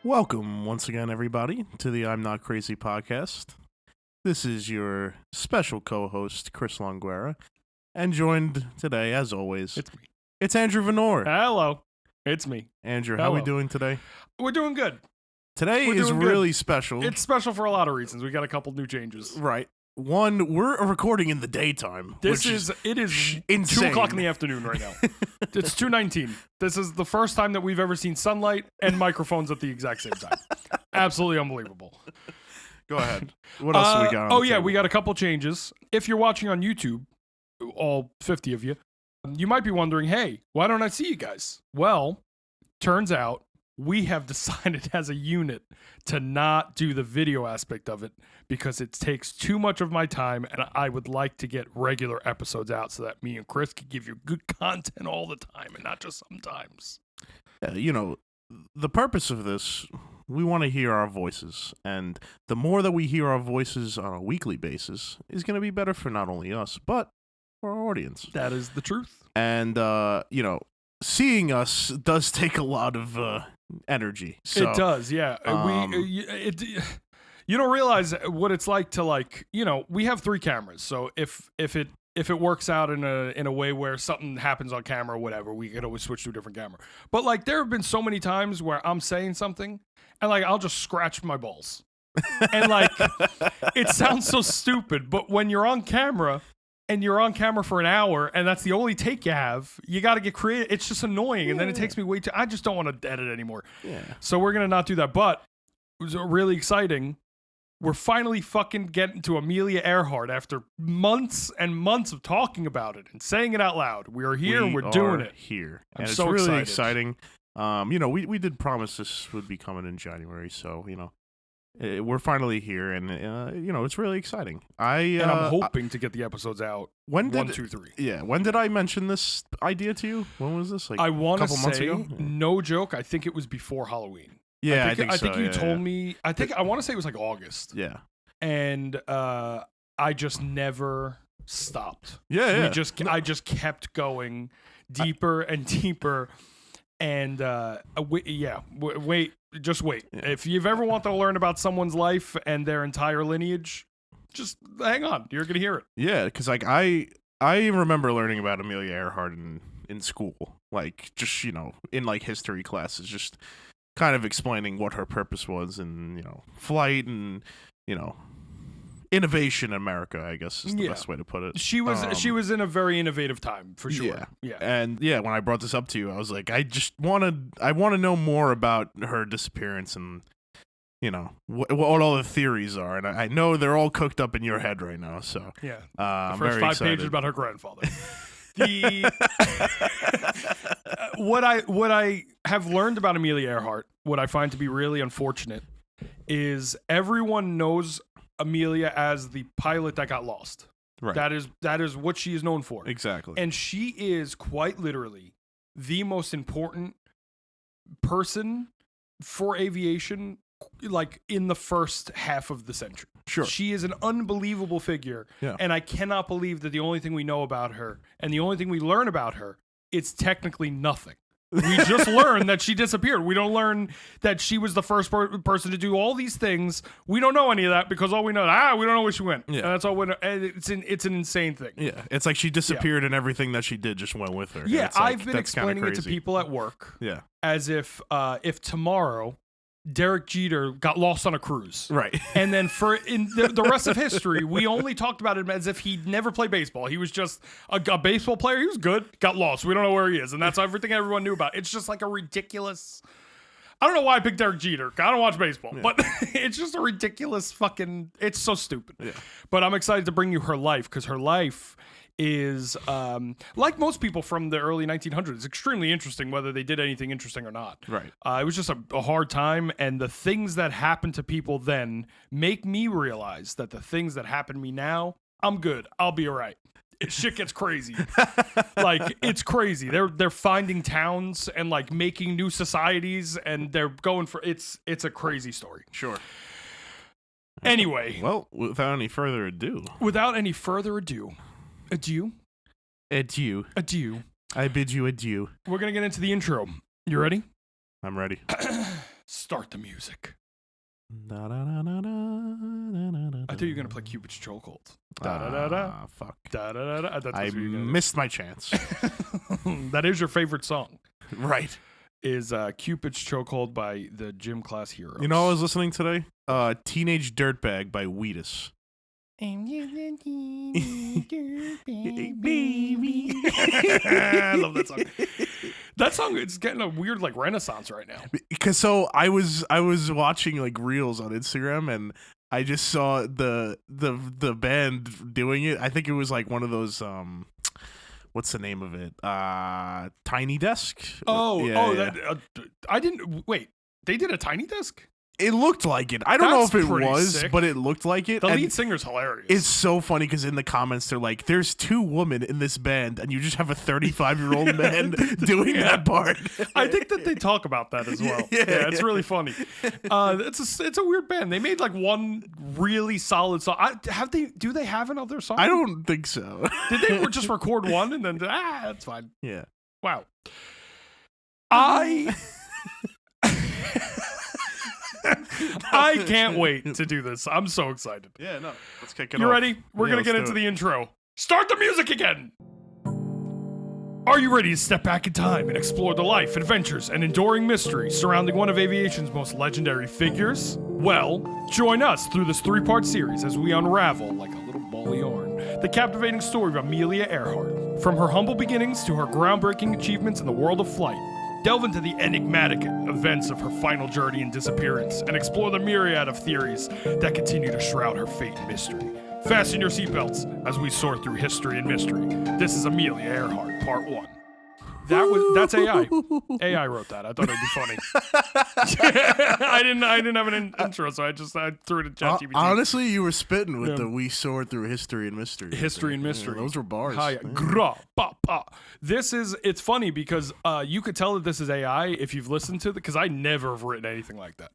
Welcome once again, everybody, to the I'm Not Crazy podcast. This is your special co-host, Chris Longuera, and joined today, as always, it's Andrew Venor. Hello, it's me. Andrew, how are we doing today? We're doing good. Today is really special. It's special for a lot of reasons. We got a couple new changes. Right. One, we're recording in the daytime. It is insane. 2 o'clock in the afternoon right now. It's 2:19. This is the first time that we've ever seen sunlight and microphones at the exact same time. Absolutely unbelievable. Go ahead. What else do we got on the table? We got a couple changes. If you're watching on YouTube, all 50 of you, you might be wondering, hey, why don't I see you guys? Well, turns out we have decided as a unit to not do the video aspect of it because it takes too much of my time, and I would like to get regular episodes out so that me and Chris can give you good content all the time and not just sometimes. The purpose of this, we want to hear our voices, and the more that we hear our voices on a weekly basis is going to be better for not only us, but for our audience. That is the truth. And, seeing us does take a lot of energy. So, it does, yeah. You don't realize what it's like to we have 3 cameras. So if it works out in a way where something happens on camera or whatever, we could always switch to a different camera. But there have been so many times where I'm saying something and I'll just scratch my balls. And it sounds so stupid, but when you're on camera and you're on camera for an hour and that's the only take you have, you got to get creative. It's just annoying. And then it takes me way too, I just don't want to edit anymore. Yeah. So we're going to not do that. But it was really exciting. We're finally fucking getting to Amelia Earhart after months and months of talking about it and saying it out loud. We are here. We're doing it. Here. I'm and so it's really excited. exciting. We did promise this would be coming in January. So, we're finally here, and it's really exciting. And I'm hoping to get the episodes out. 1, 2, 3. Yeah. When did I mention this idea to you? When was this? I want to say, months ago? no joke, I think it was before Halloween. Yeah, I think you told me. I want to say it was August. Yeah. And I just never stopped. Yeah. I just kept going deeper and deeper. And wait. Just wait. Yeah. If you've ever wanted to learn about someone's life and their entire lineage, just hang on. You're going to hear it. Yeah, because I remember learning about Amelia Earhart in school. In history classes, just kind of explaining what her purpose was in, flight and, innovation in America, I guess is the best way to put it. She was in a very innovative time, for sure. Yeah. And when I brought this up to you, I was like, I want to know more about her disappearance and, what all the theories are. And I know they're all cooked up in your head right now. So yeah, I'm the first very 5 excited. pages about her grandfather. What I have learned about Amelia Earhart, what I find to be really unfortunate, is everyone knows Amelia as the pilot that got lost. Right. That is what she is known for. Exactly. And she is quite literally the most important person for aviation, in the first half of the century. Sure. She is an unbelievable figure. Yeah. And I cannot believe that the only thing we know about her and the only thing we learn about her, it's technically nothing. We just learn that she disappeared. We don't learn that she was the first person to do all these things. We don't know any of that because all we know, we don't know where she went. Yeah. And that's all we know. And it's an insane thing. Yeah. It's like she disappeared and everything that she did just went with her. Yeah. I've been explaining it to people at work. Yeah. As if tomorrow Derek Jeter got lost on a cruise. Right. And then in the rest of history, we only talked about him as if he'd never played baseball. He was just a baseball player. He was good, got lost. We don't know where he is. And that's everything everyone knew about. It's just like a ridiculous... I don't know why I picked Derek Jeter. I don't watch baseball. Yeah. But it's just a ridiculous fucking... It's so stupid. Yeah. But I'm excited to bring you her life, because her life is, like most people from the early 1900s, extremely interesting, whether they did anything interesting or not. Right. It was just a hard time, and the things that happened to people then make me realize that the things that happen to me now, I'm good. I'll be all right. Shit gets crazy. It's crazy. They're finding towns and making new societies, and they're going for it's a crazy story. Sure. Anyway. Well, without any further ado. Adieu. Adieu. Adieu. I bid you adieu. We're going to get into the intro. You ready? I'm ready. Start the music. Da, da, da, da, da, da, da, I thought you were going to play Cupid's Chokehold. Da-da-da-da. Fuck. Da-da-da-da. I thought I that's what you were gonna missed my chance. do. That is your favorite song. Right. Is Cupid's Chokehold by the Gym Class Heroes. You know what I was listening today? Teenage Dirtbag by Wheatus. Baby. I love that song. That song, it's getting a weird like renaissance right now. Because so I was watching like reels on Instagram and I just saw the band doing it. I think it was like one of those what's the name of it? Tiny Desk. That I didn't wait. They did a Tiny Desk? It looked like it. I don't know if it was, sick. but it looked like it. The lead singer's hilarious. It's so funny because in the comments they're like, "There's 2 women in this band, and you just have a 35-year-old man doing that part." I think that they talk about that as well. Yeah, it's really funny. It's a weird band. They made like one really solid song. Do they have another song? I don't think so. Did they just record one and then that's fine? Yeah. Wow. I can't wait to do this. I'm so excited. Yeah, no. Let's kick it off. You ready? We're going to get into the intro. Start the music again. Are you ready to step back in time and explore the life, adventures, and enduring mystery surrounding one of aviation's most legendary figures? Well, join us through this 3-part series as we unravel, like a little ball of yarn, the captivating story of Amelia Earhart. From her humble beginnings to her groundbreaking achievements in the world of flight, delve into the enigmatic events of her final journey and disappearance, and explore the myriad of theories that continue to shroud her fate in mystery. Fasten your seatbelts as we soar through history and mystery. This is Amelia Earhart, Part 1. That's AI. AI wrote that. I thought it'd be funny. I didn't have an intro, so I threw it at ChatGPT. Honestly, you were spitting with the "we soared through history and mystery." History and mystery. Yeah, those were bars. It's funny because you could tell that this is AI if you've listened to it, because I never have written anything like that.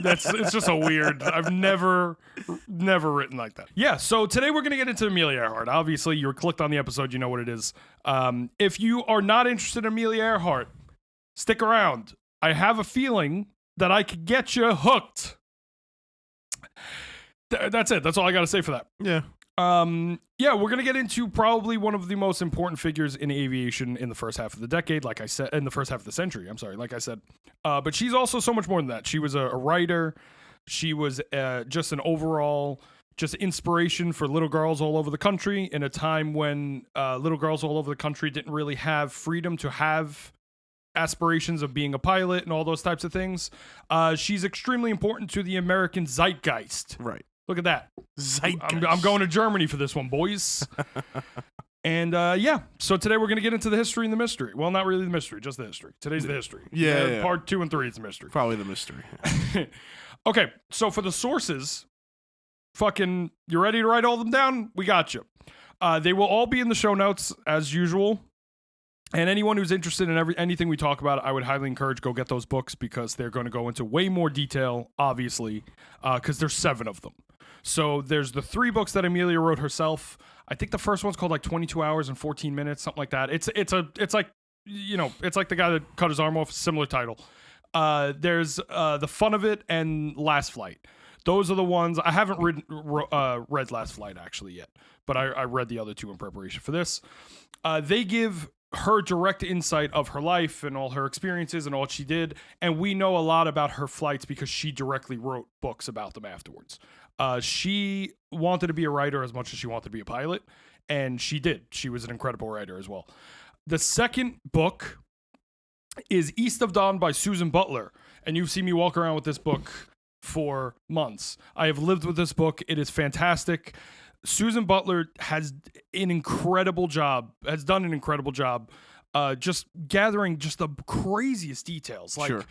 It's just a weird. I've never written like that. Yeah. So today we're gonna get into Amelia Earhart. Obviously, you clicked on the episode, you know what it is. If you are not interested in Amelia Earhart, stick around. I have a feeling that I could get you hooked. That's it. That's all I got to say for that. Yeah. We're going to get into probably one of the most important figures in aviation in the first half of the decade, like I said, in the first half of the century, I'm sorry, like I said. But she's also so much more than that. She was a writer. She was just an overall just inspiration for little girls all over the country in a time when little girls all over the country didn't really have freedom to have aspirations of being a pilot and all those types of things. She's extremely important to the American zeitgeist. Right. Look at that. Zeitgeist. I'm going to Germany for this one, boys. And so today we're going to get into the history and the mystery. Well, not really the mystery, just the history. Today's the history. Yeah. Part 2 and 3 is the mystery. Probably the mystery. Okay, so for the sources, you ready to write all of them down? We got you. They will all be in the show notes as usual. And anyone who's interested in anything we talk about, I would highly encourage go get those books because they're going to go into way more detail, obviously, because there's 7 of them. So there's the 3 books that Amelia wrote herself. I think the first one's called like 22 hours and 14 minutes, something like that. It's like the guy that cut his arm off, similar title. There's The Fun of It and Last Flight. Those are the ones. I haven't read Last Flight actually yet, but I read the other 2 in preparation for this. They give her direct insight of her life and all her experiences and all she did, and we know a lot about her flights because she directly wrote books about them afterwards. She wanted to be a writer as much as she wanted to be a pilot, and she did. She was an incredible writer as well. The second book is East of Dawn by Susan Butler, and you've seen me walk around with this book for months. I have lived with this book. It is fantastic. Susan Butler has done an incredible job, just gathering just the craziest details. Like, Sure.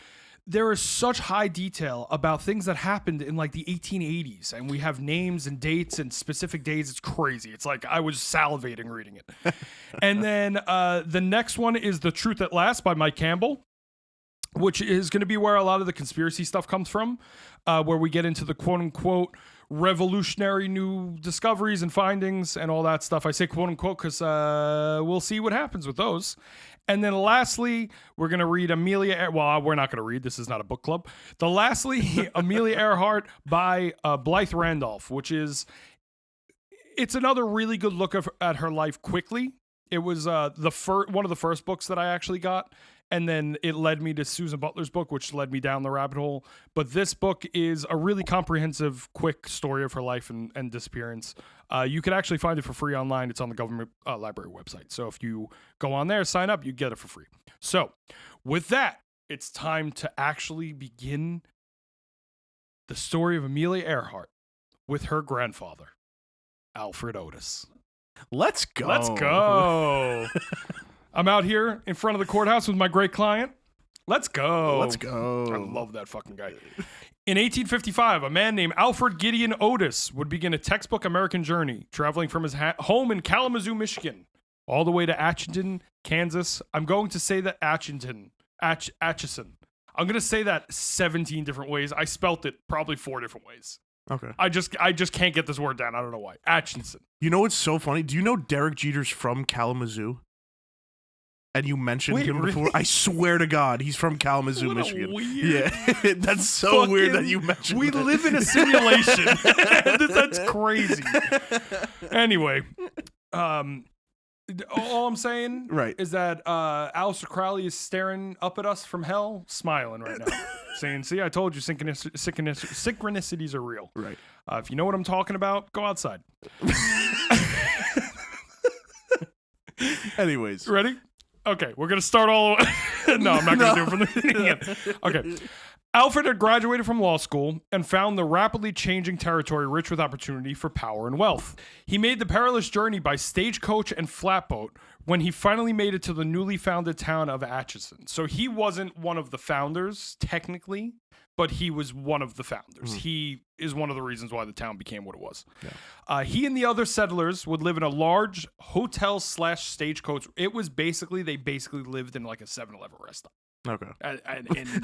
There is such high detail about things that happened in like the 1880s, and we have names and dates and specific days. It's crazy. It's like I was salivating reading it. And then the next one is The Truth at Last by Mike Campbell, which is going to be where a lot of the conspiracy stuff comes from, where we get into the quote-unquote revolutionary new discoveries and findings and all that stuff. I say quote unquote because we'll see what happens with those. And then lastly, we're going to read Amelia. Well, we're not going to read. This is not a book club. The lastly, Amelia Earhart by Blythe Randolph, which is, it's another really good look at her life quickly. It was one of the first books that I actually got. And then it led me to Susan Butler's book, which led me down the rabbit hole. But this book is a really comprehensive, quick story of her life and disappearance. You can actually find it for free online. It's on the government library website. So if you go on there, sign up, you get it for free. So with that, it's time to actually begin the story of Amelia Earhart with her grandfather, Alfred Otis. Let's go. Let's go. I'm out here in front of the courthouse with my great client. Let's go. Let's go. I love that fucking guy. In 1855, a man named Alfred Gideon Otis would begin a textbook American journey, traveling from his home in Kalamazoo, Michigan, all the way to Atchison, Kansas. I'm going to say that Atchison. I'm going to say that 17 different ways. I spelt it probably 4 different ways. Okay. I just can't get this word down. I don't know why. Atchison. You know what's so funny? Do you know Derek Jeter's from Kalamazoo? And you mentioned him before. I swear to God, he's from Kalamazoo, Michigan. Yeah, that's so weird that you mentioned. We that. live in a simulation. That's crazy. Anyway, all I'm saying is that Aleister Crowley is staring up at us from hell, smiling right now, saying, "See, I told you, synchronicities are real." Right. If you know what I'm talking about, go outside. Anyways, ready? Okay, we're going to start all the way. No, I'm not going to do it from the beginning again. Okay. Alfred had graduated from law school and found the rapidly changing territory rich with opportunity for power and wealth. He made the perilous journey by stagecoach and flatboat when he finally made it to the newly founded town of Atchison. So he wasn't one of the founders, technically, but he was one of the founders. He is one of the reasons why the town became what it was. Yeah. He and the other settlers would live in a large hotel/stagecoach. It was they basically lived in like a 7-Eleven rest stop. Okay.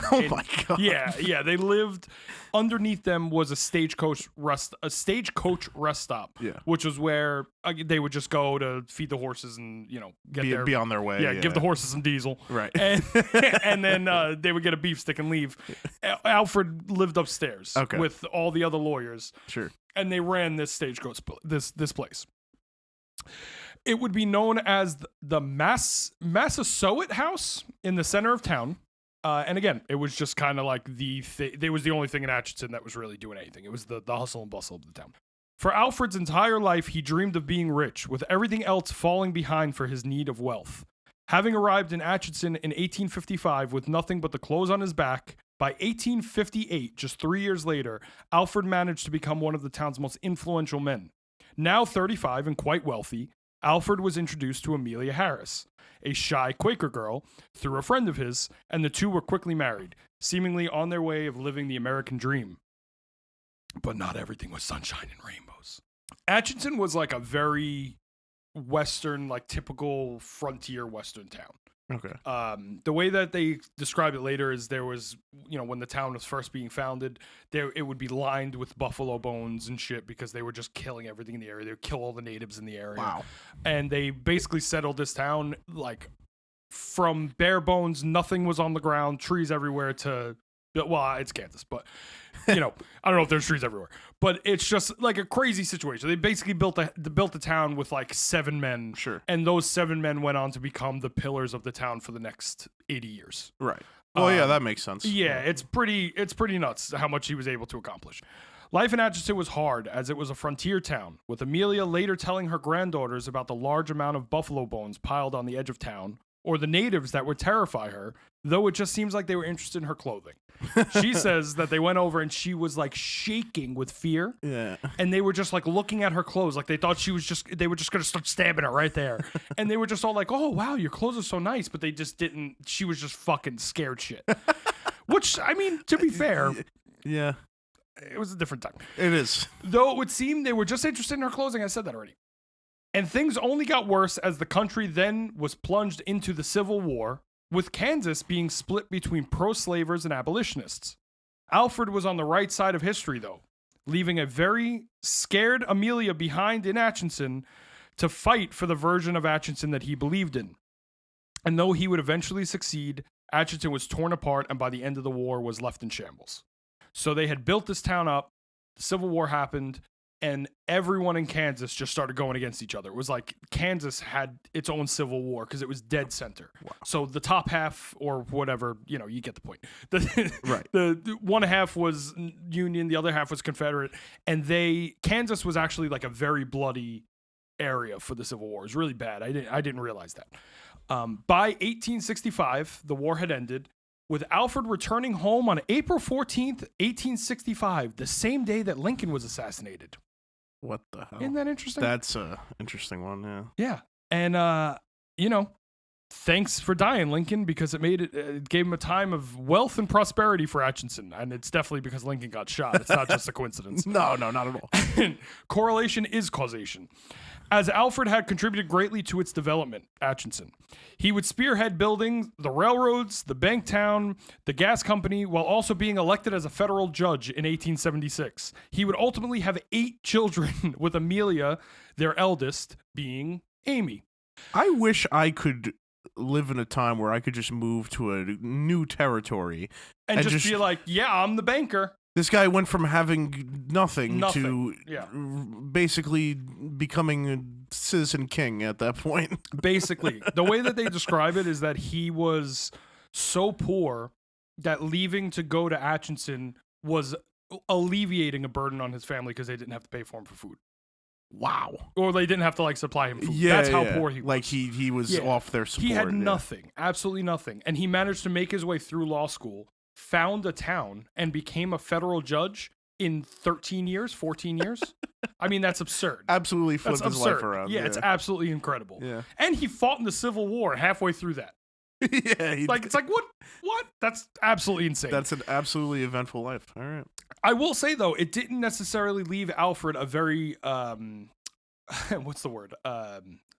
Oh my God. Yeah. They lived underneath them was a stagecoach rest stop. Yeah. Which was where they would just go to feed the horses and be on their way. Yeah, give the horses some diesel. Right. And then they would get a beef stick and leave. Alfred lived upstairs with all the other lawyers. Sure. And they ran this stagecoach this place. It would be known as the Massasoit House in the center of town. And again, it was just kind of like they was the only thing in Atchison that was really doing anything. It was the hustle and bustle of the town. For Alfred's entire life, he dreamed of being rich, with everything else falling behind for his need of wealth. Having arrived in Atchison in 1855 with nothing but the clothes on his back, by 1858, just 3 years later, Alfred managed to become one of the town's most influential men. Now 35 and quite wealthy, Alfred was introduced to Amelia Harris, a shy Quaker girl, through a friend of his, and the two were quickly married, seemingly on their way of living the American dream. But not everything was sunshine and rainbows. Atchison was like a very Western, like typical frontier Western town. Okay. The way that they describe it later is there was, when the town was first being founded, it would be lined with buffalo bones and shit because they were just killing everything in the area. They would kill all the natives in the area. Wow. And they basically settled this town like from bare bones, nothing was on the ground, trees everywhere to, well, it's Kansas, but I don't know if there's trees everywhere, but it's just like a crazy situation. They basically built the town with like 7 men. Sure. And those 7 men went on to become the pillars of the town for the next 80 years. Right. Well, yeah, that makes sense. Yeah, it's pretty nuts how much he was able to accomplish. Life in Atchison was hard, as it was a frontier town, with Amelia later telling her granddaughters about the large amount of buffalo bones piled on the edge of town, or the natives that would terrify her, though it just seems like they were interested in her clothing. She says that they went over and she was like shaking with fear. Yeah. And they were just like looking at her clothes like they thought they were just going to start stabbing her right there. And they were just all like, "Oh, wow, your clothes are so nice." But they just didn't. She was just fucking scared shit. Which, I mean, to be fair. Yeah. It was a different time. It is. Though it would seem they were just interested in her clothing. I said that already. And things only got worse as the country then was plunged into the Civil War, with Kansas being split between pro-slavers and abolitionists. Alfred was on the right side of history, though, leaving a very scared Amelia behind in Atchison to fight for the version of Atchison that he believed in. And though he would eventually succeed, Atchison was torn apart and by the end of the war was left in shambles. So they had built this town up, the Civil War happened, and everyone in Kansas just started going against each other. It was like Kansas had its own civil war because it was dead center. Wow. So the top half or whatever, you get the point. Right. The one half was Union, the other half was Confederate, and Kansas was actually like a very bloody area for the Civil War. It was really bad. I didn't realize that. By 1865, the war had ended, with Alfred returning home on April 14th, 1865, the same day that Lincoln was assassinated. What the hell? Isn't that interesting? That's a interesting one, yeah. Yeah. And, thanks for dying, Lincoln, because it gave him a time of wealth and prosperity for Atchison. And it's definitely because Lincoln got shot. It's not just a coincidence. No, not at all. Correlation is causation. As Alfred had contributed greatly to its development, Atchison, he would spearhead building the railroads, the bank town, the gas company, while also being elected as a federal judge in 1876. He would ultimately have 8 children, with Amelia, their eldest, being Amy. I wish I could live in a time where I could just move to a new territory And just be like, yeah, I'm the banker. This guy went from having nothing to Yeah. basically becoming a citizen king at that point. Basically, the way that they describe it is that he was so poor that leaving to go to Atchison was alleviating a burden on his family because they didn't have to pay for him for food. Wow. Or they didn't have to supply him food. Yeah, That's how poor he was. Like he was off their support. He had nothing, absolutely nothing. And he managed to make his way through law school, found a town, and became a federal judge in 13 years, 14 years. I mean, that's absurd. Absolutely flipped That's his absurd. life around. Yeah, it's absolutely incredible. Yeah. And he fought in the Civil War halfway through that. Yeah. It's like, what? That's absolutely insane. That's an absolutely eventful life. All right. I will say, though, it didn't necessarily leave Alfred a very, what's the word?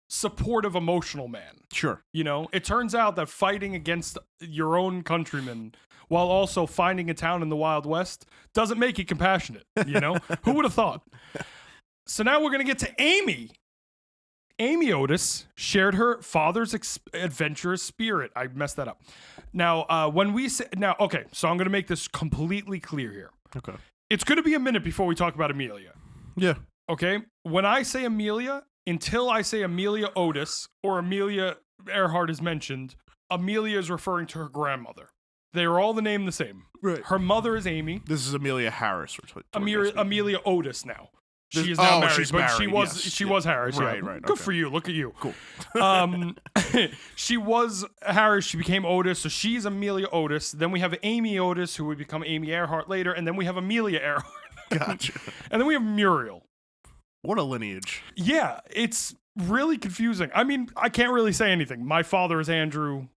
Supportive, emotional man. Sure. It turns out that fighting against your own countrymen while also finding a town in the Wild West doesn't make you compassionate. Who would have thought? So now we're going to get to Amy. Amy Otis shared her father's adventurous spirit. I messed that up. Now, okay, so I'm going to make this completely clear here. Okay. It's going to be a minute before we talk about Amelia. Yeah. Okay? When I say Amelia, until I say Amelia Otis or Amelia Earhart is mentioned, Amelia is referring to her grandmother. They are all the name the same. Right. Her mother is Amy. This is Amelia Harris. Amelia Otis now. She is Oh, now married, she's but married, she was Harris. Right, yeah. right, Good okay. for you. Look at you. Cool. She was Harris. She became Otis, so she's Amelia Otis. Then we have Amy Otis, who would become Amy Earhart later, and then we have Amelia Earhart. Gotcha. And then we have Muriel. What a lineage. Yeah, it's really confusing. I mean, I can't really say anything. My father is Andrew.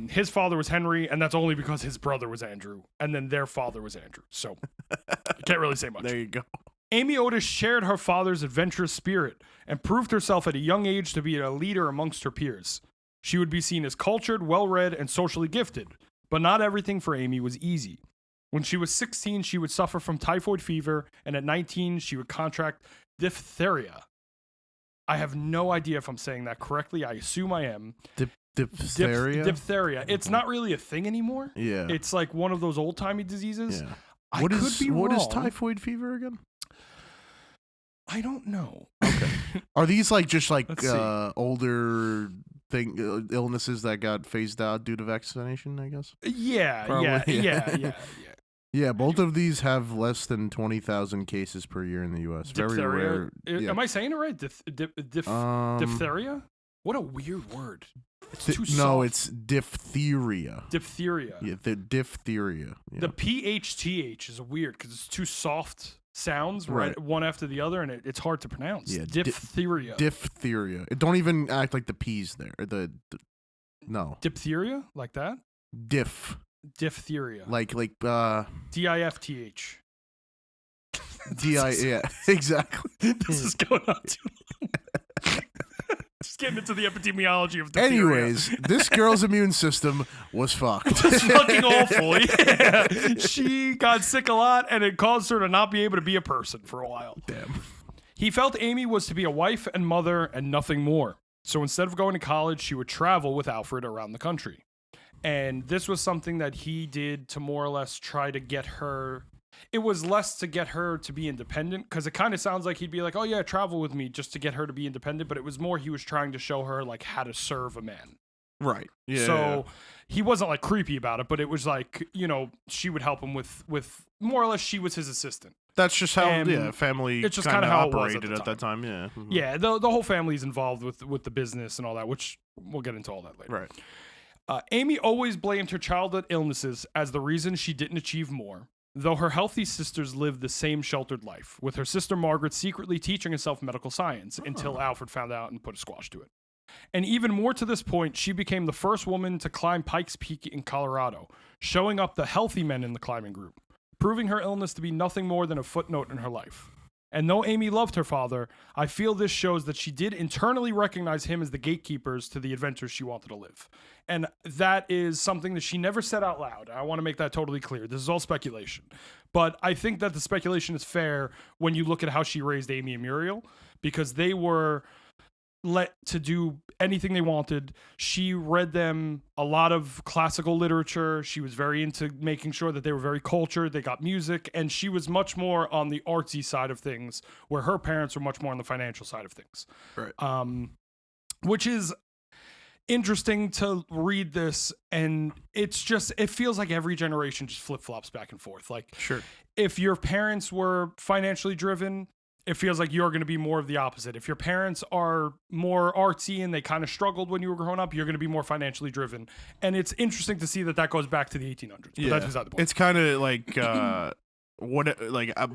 His father was Henry, and that's only because his brother was Andrew, and then their father was Andrew. So I can't really say much. There you go. Amy Otis shared her father's adventurous spirit and proved herself at a young age to be a leader amongst her peers. She would be seen as cultured, well-read, and socially gifted, but not everything for Amy was easy. When she was 16, she would suffer from typhoid fever, and at 19, she would contract diphtheria. I have no idea if I'm saying that correctly. I assume I am. Diphtheria? Diphtheria. It's not really a thing anymore. Yeah. It's like one of those old-timey diseases. Yeah. What is typhoid fever again? I don't know. Okay. Are these Let's older illnesses that got phased out due to vaccination, I guess? Yeah, Probably, yeah. Yeah, both of these have less than 20,000 cases per year in the U.S. Very rare. Yeah. Am I saying it right? Diphtheria? What a weird word. It's too soft. No, it's diphtheria. Diphtheria. Yeah, the diphtheria. Yeah. The PHTH is weird because it's two soft sounds right one after the other, and it's hard to pronounce. Yeah, diphtheria. Diphtheria. It don't even act like the P's there. No. Diphtheria? Like that? Diphtheria. Like DIFTH. Yeah, exactly. This is going on too long. Just getting into the epidemiology of diphtheria. Anyways, this girl's immune system was fucked. It's fucking awful. Yeah. She got sick a lot, and it caused her to not be able to be a person for a while. Damn. He felt Amy was to be a wife and mother and nothing more. So instead of going to college, she would travel with Alfred around the country. And this was something that he did to more or less try to get her. It was less to get her to be independent, because it kind of sounds like he'd be like, oh yeah, travel with me, just to get her to be independent. But it was more he was trying to show her like how to serve a man. Right. Yeah. So he wasn't like creepy about it, but it was like, you know, she would help him with more or less she was his assistant. That's just how And family it's just kind of how it was operated at that time. Yeah. Mhm. Yeah, the whole family's involved with the business and all that, which we'll get into all that later. Right. Amy always blamed her childhood illnesses as the reason she didn't achieve more, though her healthy sisters lived the same sheltered life, with her sister Margaret secretly teaching herself medical science until Alfred found out and put a squash to it. And even more to this point, she became the first woman to climb Pikes Peak in Colorado, showing up the healthy men in the climbing group, proving her illness to be nothing more than a footnote in her life. And though Amy loved her father, I feel this shows that she did internally recognize him as the gatekeepers to the adventures she wanted to live. And that is something that she never said out loud. I want to make that totally clear. This is all speculation. But I think that the speculation is fair when you look at how she raised Amy and Muriel, because they were let to do anything they wanted. She read them a lot of classical literature. She was very into making sure that they were very cultured. They got music, and she was much more on the artsy side of things, where her parents were much more on the financial side of things. Right. Which is interesting to read this, and it feels like every generation just flip-flops back and forth. Like, Sure. if your parents were financially driven, it feels like you're going to be more of the opposite. If your parents are more artsy and they kind of struggled when you were growing up, you're going to be more financially driven. And it's interesting to see that goes back to the 1800s. But that's beside the point. It's kind of like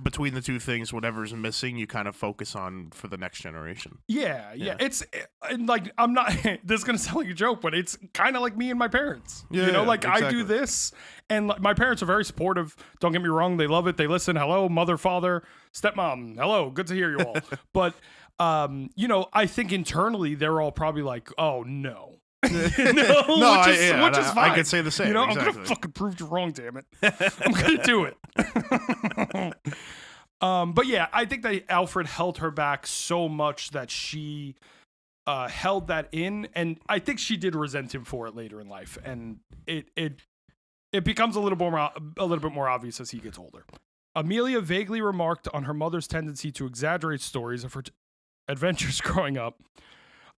between the two things, whatever's missing, you kind of focus on for the next generation. Yeah. It's like, I'm not, this is going to sound like a joke, but it's kind of like me and my parents. Yeah, you know, like exactly. I do this, and like, my parents are very supportive. Don't get me wrong. They love it. They listen. Hello, mother, father, stepmom. Hello. Good to hear you all. But, you know, I think internally they're all probably like, oh no. Which is fine. I could say the same. You know, exactly. I'm gonna fucking prove you wrong, damn it. I'm gonna do it. But yeah, I think that Alfred held her back so much that she held that in, and I think she did resent him for it later in life, and it becomes a little bit more obvious as he gets older. Amelia vaguely remarked on her mother's tendency to exaggerate stories of her adventures growing up.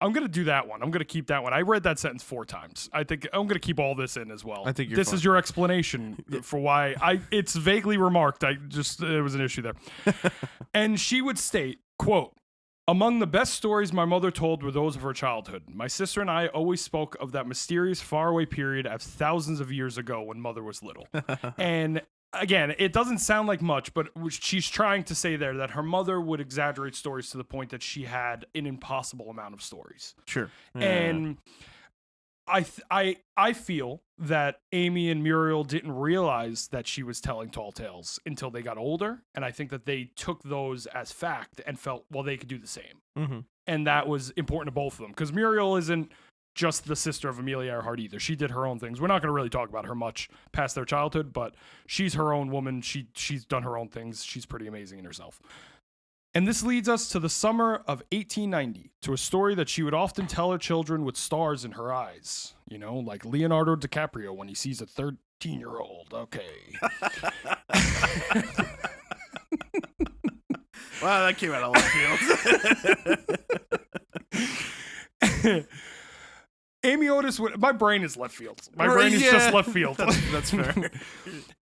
I'm going to do that one. I'm going to keep that one. I read that sentence 4 times. I think I'm going to keep all this in as well. I think this fine. is your explanation for why it's vaguely remarked. There was an issue there. And she would state, quote, among the best stories my mother told were those of her childhood. My sister and I always spoke of that mysterious faraway period as thousands of years ago when mother was little. And again, it doesn't sound like much, but she's trying to say there that her mother would exaggerate stories to the point that she had an impossible amount of stories. Sure. Yeah. And I feel that Amy and Muriel didn't realize that she was telling tall tales until they got older. And I think that they took those as fact and felt, well, they could do the same. Mm-hmm. And that was important to both of them, because Muriel isn't just the sister of Amelia Earhart either. She did her own things. We're not going to really talk about her much past their childhood, but she's her own woman. She's done her own things. She's pretty amazing in herself. And this leads us to the summer of 1890, to a story that she would often tell her children with stars in her eyes. You know, like Leonardo DiCaprio when he sees a 13-year-old. Okay. Wow, that came out of left field. Amy Otis would. My brain is left field. My brain is just left field. That's fair.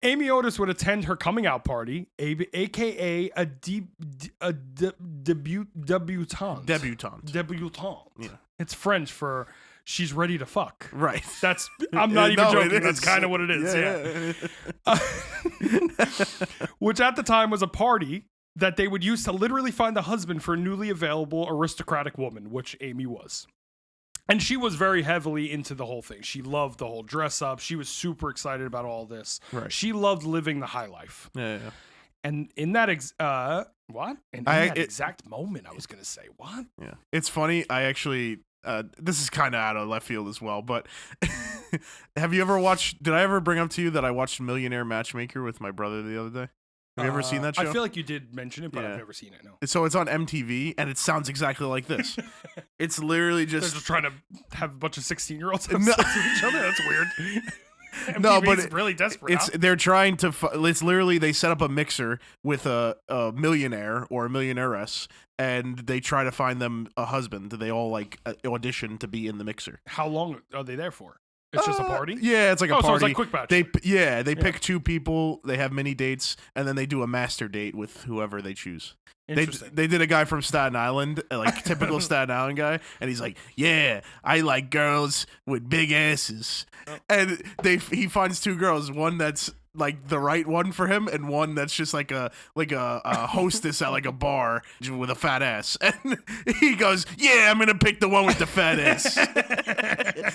Amy Otis would attend her coming out party, aka a debutante. Debutante. Yeah. It's French for she's ready to fuck. Right. That's. I'm not even joking. That's kind of what it is. Yeah. Which at the time was a party that they would use to literally find a husband for a newly available aristocratic woman, which Amy was. And she was very heavily into the whole thing. She loved the whole dress up. She was super excited about all this. Right. She loved living the high life. Yeah. And in that exact moment, I was going to say, what? Yeah. It's funny. I actually this is kind of out of left field as well, but have you ever watched? Did I ever bring up to you that I watched Millionaire Matchmaker with my brother the other day? Have you ever seen that show? I feel like you did mention it, but I've never seen it. No. So it's on MTV, and it sounds exactly like this. It's literally They're just trying to have a bunch of 16-year-olds have sex with each other. That's weird. No, but it's really desperate. They're trying to. It's literally they set up a mixer with a millionaire or a millionairess, and they try to find them a husband. They all like audition to be in the mixer. How long are they there for? It's just a party? Yeah, it's like a party. So it's like Quick Batch. They pick 2 people, they have mini dates, and then they do a master date with whoever they choose. They did a guy from Staten Island, like typical Staten Island guy, and he's like, "Yeah, I like girls with big asses." And he finds 2 girls, one that's like the right one for him, and one that's just like a hostess at like a bar with a fat ass. And he goes, "Yeah, I'm gonna pick the one with the fat ass."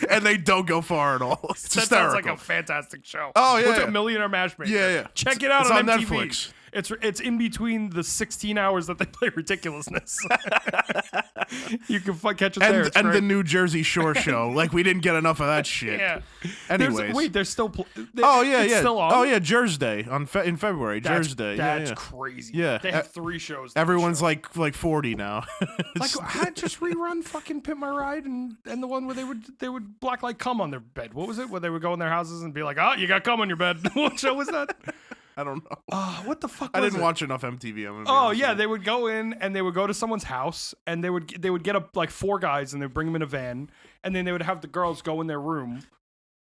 And they don't go far at all. It's that hysterical. Sounds like a fantastic show. Oh yeah, What's it, Millionaire Matchmaker? Yeah. Check it out it's on on MTV. Netflix. It's in between the 16 hours that they play Ridiculousness. You can catch it there. And the New Jersey Shore show. Like, we didn't get enough of that shit. Yeah. Anyways. There's still... It's still on? Oh, yeah, Jersey Day in February. Jersey Day. That's crazy. Yeah. They have 3 shows. Everyone's like 40 now. Like, I just rerun fucking Pimp My Ride and the one where they would blacklight cum on their bed. What was it? Where they would go in their houses and be like, "Oh, you got cum on your bed." What show was that? I don't know. What the fuck? I didn't watch enough MTV. Oh yeah, they would go in and they would go to someone's house and they would get up like 4 guys and they would bring them in a van and then they would have the girls go in their room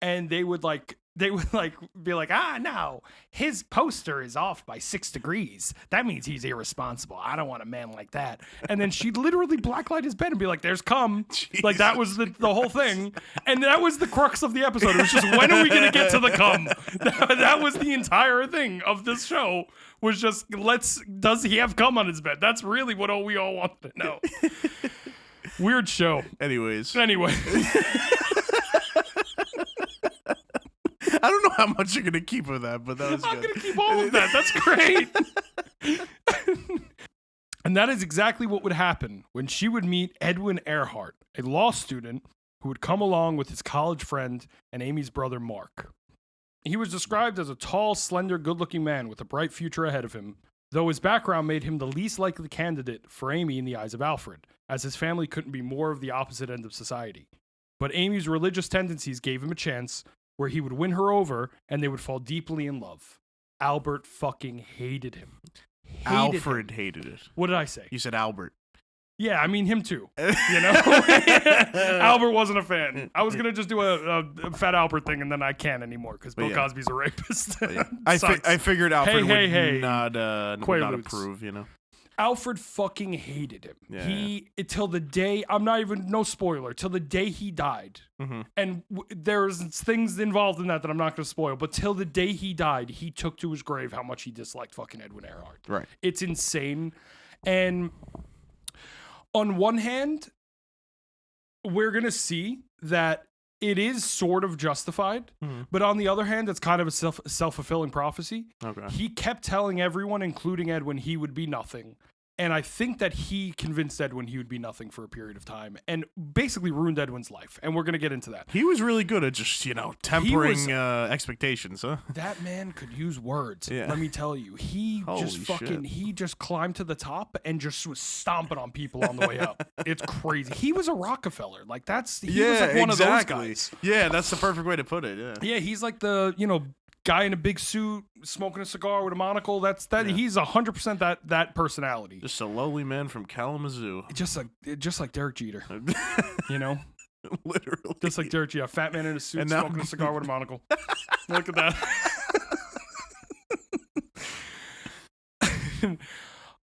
and they would be like, no, his poster is off by 6 degrees. That means he's irresponsible. I don't want a man like that. And then she'd literally blacklight his bed and be like, "There's cum." Jesus. Like that was the whole thing. And that was the crux of the episode. It was just, when are we going to get to the cum? That was the entire thing of this show, was just, does he have cum on his bed? That's really what we all want to know. Weird show. Anyways. I don't know how much you're going to keep of that, but that was good. I'm going to keep all of that. That's great. And that is exactly what would happen when she would meet Edwin Earhart, a law student who would come along with his college friend and Amy's brother, Mark. He was described as a tall, slender, good-looking man with a bright future ahead of him, though his background made him the least likely candidate for Amy in the eyes of Alfred, as his family couldn't be more of the opposite end of society. But Amy's religious tendencies gave him a chance where he would win her over and they would fall deeply in love. Albert fucking hated him. Alfred hated it. What did I say? You said Albert. Yeah, I mean him too. You know? Albert wasn't a fan. I was going to just do a Fat Albert thing and then I can't anymore because Bill Cosby's a rapist. I figured Alfred would not Quaaludes. approve, you know? Alfred fucking hated him. Yeah. Till the day, no spoiler, till the day he died. Mm-hmm. And there's things involved in that I'm not going to spoil, but till the day he died, he took to his grave how much he disliked fucking Edwin Earhart. Right. It's insane. And on one hand, we're going to see that it is sort of justified, but on the other hand, it's kind of a self-fulfilling prophecy. Okay. He kept telling everyone, including Edwin, he would be nothing. And I think that he convinced Edwin he would be nothing for a period of time and basically ruined Edwin's life. And we're going to get into that. He was really good at just, tempering expectations, huh? That man could use words. Yeah. Let me tell you. He just climbed to the top and just was stomping on people on the way up. It's crazy. He was a Rockefeller. Like he was like one of those guys. Yeah, that's the perfect way to put it. Yeah. Yeah, he's like the, guy in a big suit smoking a cigar with a monocle. He's 100% that personality. Just a lowly man from Kalamazoo. Just like Derek Jeter. Literally. Just like Derek Jeter, a fat man in a suit smoking a cigar with a monocle. Look at that.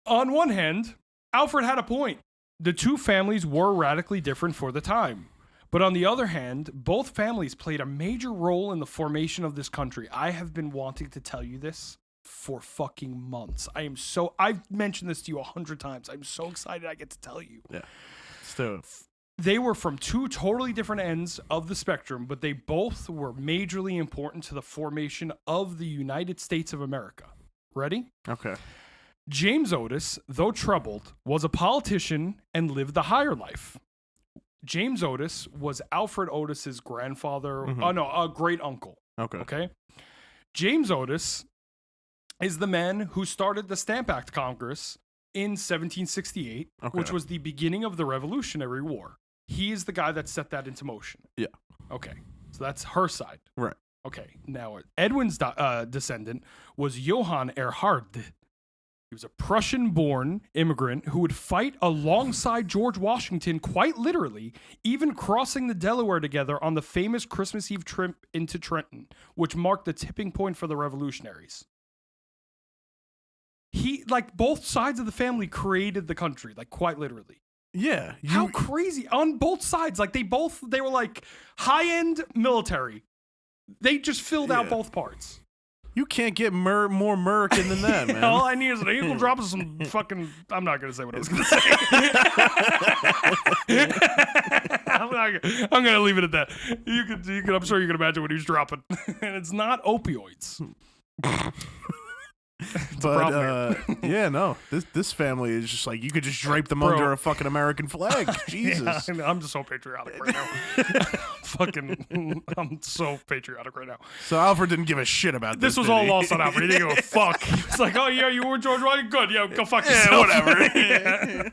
On one hand, Alfred had a point. The two families were radically different for the time. But on the other hand, both families played a major role in the formation of this country. I have been wanting to tell you this for fucking months. I've mentioned this to you 100 times. I'm so excited I get to tell you. Yeah. So they were from 2 totally different ends of the spectrum, but they both were majorly important to the formation of the United States of America. Ready? Okay. James Otis, though troubled, was a politician and lived the higher life. James Otis was Alfred Otis's grandfather. Mhm. Oh no, a great uncle. Okay. Okay. James Otis is the man who started the Stamp Act Congress in 1768, Okay. which was the beginning of the Revolutionary War. He is the guy that set that into motion. Yeah. Okay. So that's her side. Right. Okay. Now, Edwin's descendant was Johann Earhart. He was a Prussian-born immigrant who would fight alongside George Washington, quite literally, even crossing the Delaware together on the famous Christmas Eve trip into Trenton, which marked the tipping point for the revolutionaries. Both sides of the family created the country, quite literally. Yeah. How crazy on both sides. They were like high-end military. They just filled out both parts. You can't get more American than that, man. All I need is an equal drop of some fucking. I'm not gonna say what I was gonna say. I'm gonna leave it at that. You could. I'm sure you can imagine what he was dropping, and it's not opioids. But yeah, no. This family is just like you could just drape them under a fucking American flag. Jesus. Yeah, I'm just so patriotic right now. I'm so patriotic right now. So Alfred didn't give a shit about this. This was all lost on Alfred. He didn't give a fuck. It's like, oh yeah, you were George Washington. Good, yeah, go fuck yourself. Whatever. Yeah.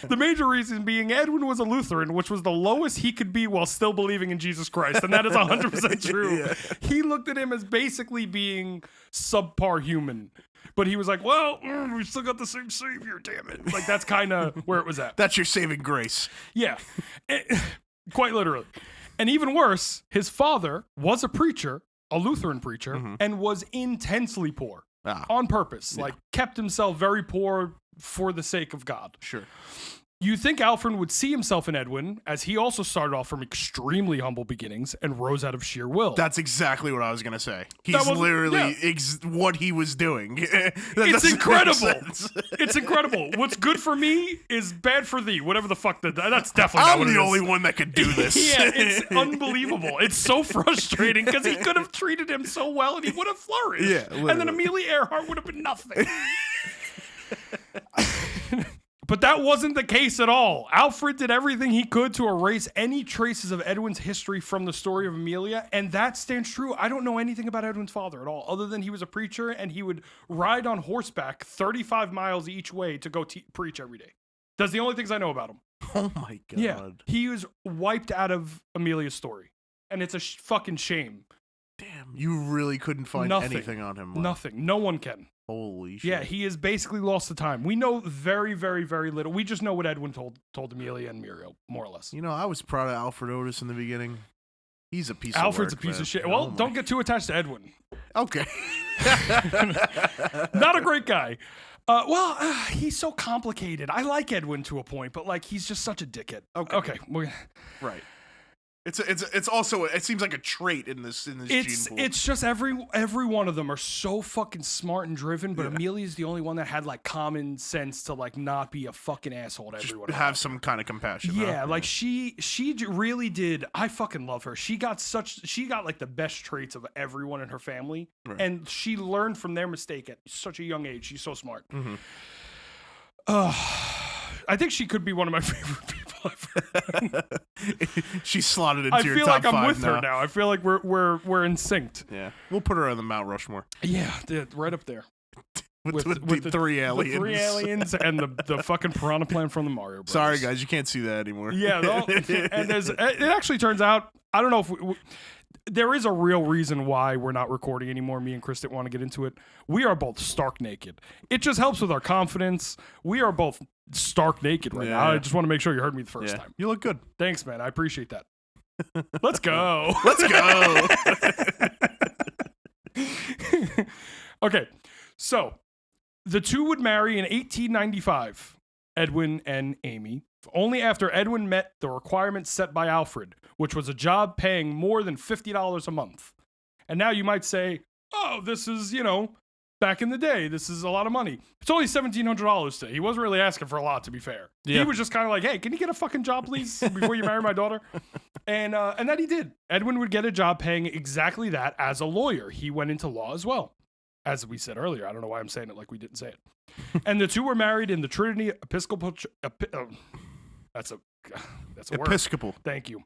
The major reason being Edwin was a Lutheran, which was the lowest he could be while still believing in Jesus Christ. And that is 100% true. Yeah. He looked at him as basically being subpar human. But he was like, well, we still got the same savior, damn it. That's kind of where it was at. That's your saving grace. Yeah. Quite literally. And even worse, his father was a preacher, a Lutheran preacher, and was intensely poor on purpose. Kept himself very poor for the sake of God. Sure. You think Alfred would see himself in Edwin, as he also started off from extremely humble beginnings and rose out of sheer will. That's exactly what I was going to say. He's literally what he was doing. It's incredible. It's incredible. What's good for me is bad for thee. Whatever the fuck that's definitely not what it is. I'm the only one that could do this. Yeah, it's unbelievable. It's so frustrating because he could have treated him so well and he would have flourished. Yeah, literally. And then Amelia Earhart would have been nothing. But that wasn't the case at all. Alfred did everything he could to erase any traces of Edwin's history from the story of Amelia, and that stands true. I don't know anything about Edwin's father at all, other than he was a preacher and he would ride on horseback 35 miles each way to go preach every day. That's the only things I know about him. Oh my God. Yeah, he was wiped out of Amelia's story, and it's a fucking shame. Damn, you really couldn't find anything on him. Nothing. No one can. Holy shit. Yeah, he has basically lost the time. We know very, very, very little. We just know what Edwin told Amelia and Muriel, more or less. You know, I was proud of Alfred Otis in the beginning. He's a piece of Alfred's work, a piece man. of shit. Well, don't get too attached to Edwin. Okay. Not a great guy. He's so complicated. I like Edwin to a point, but he's just such a dickhead. Okay. Right. It's also it seems like a trait in this gene pool. It's just every one of them are so fucking smart and driven, but Amelia's the only one that had common sense to not be a fucking asshole to everyone. Just have some kind of compassion. Yeah, she really did. I fucking love her. She got the best traits of everyone in her family, and she learned from their mistake at such a young age. She's so smart. Mm-hmm. I think she could be one of my favorite people ever. She's slotted into your top 5 now. I feel like I'm with her now. I feel like we're in sync. Yeah, we'll put her on the Mount Rushmore. Yeah, right up there. with the 3 aliens. The 3 aliens and the fucking piranha plant from the Mario Bros. Sorry, guys, you can't see that anymore. Yeah, and it actually turns out, I don't know if there is a real reason why we're not recording anymore. Me and Chris didn't want to get into it. We are both stark naked. It just helps with our confidence. We are both stark naked right now. I just want to make sure you heard me the first time. You look good. Thanks, man. I appreciate that. Let's go. Let's go. Okay, so the two would marry in 1895, Edwin and Amy, only after Edwin met the requirements set by Alfred, which was a job paying more than $50 a month. And now you might say, oh, this is, back in the day, this is a lot of money. It's only $1,700 today. He wasn't really asking for a lot, to be fair. Yeah. He was just kind of like, hey, can you get a fucking job, please, before you marry my daughter? And that he did. Edwin would get a job paying exactly that as a lawyer. He went into law as well. As we said earlier, I don't know why I'm saying it like we didn't say it. And the two were married in the Trinity Episcopal... That's That's a word. Episcopal. Thank you.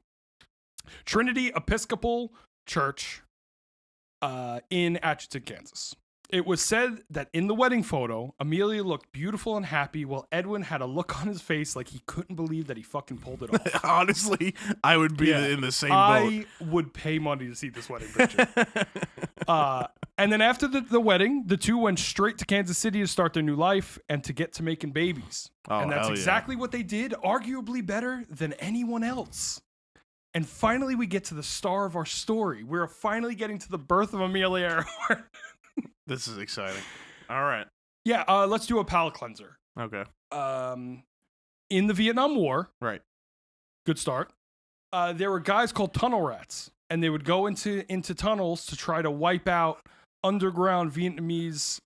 Trinity Episcopal Church in Atchison, Kansas. It was said that in the wedding photo, Amelia looked beautiful and happy while Edwin had a look on his face like he couldn't believe that he fucking pulled it off. Honestly, I would be in the same boat. I would pay money to see this wedding picture. And then after the wedding, the two went straight to Kansas City to start their new life and to get to making babies. Oh, and that's hell yeah. exactly what they did, arguably better than anyone else. And finally, we get to the star of our story. We're finally getting to the birth of Amelia Earhart. This is exciting. All right. Yeah, let's do a palate cleanser. Okay. In the Vietnam War, Right. good start, there were guys called tunnel rats, and they would go into tunnels to try to wipe out underground Vietnamese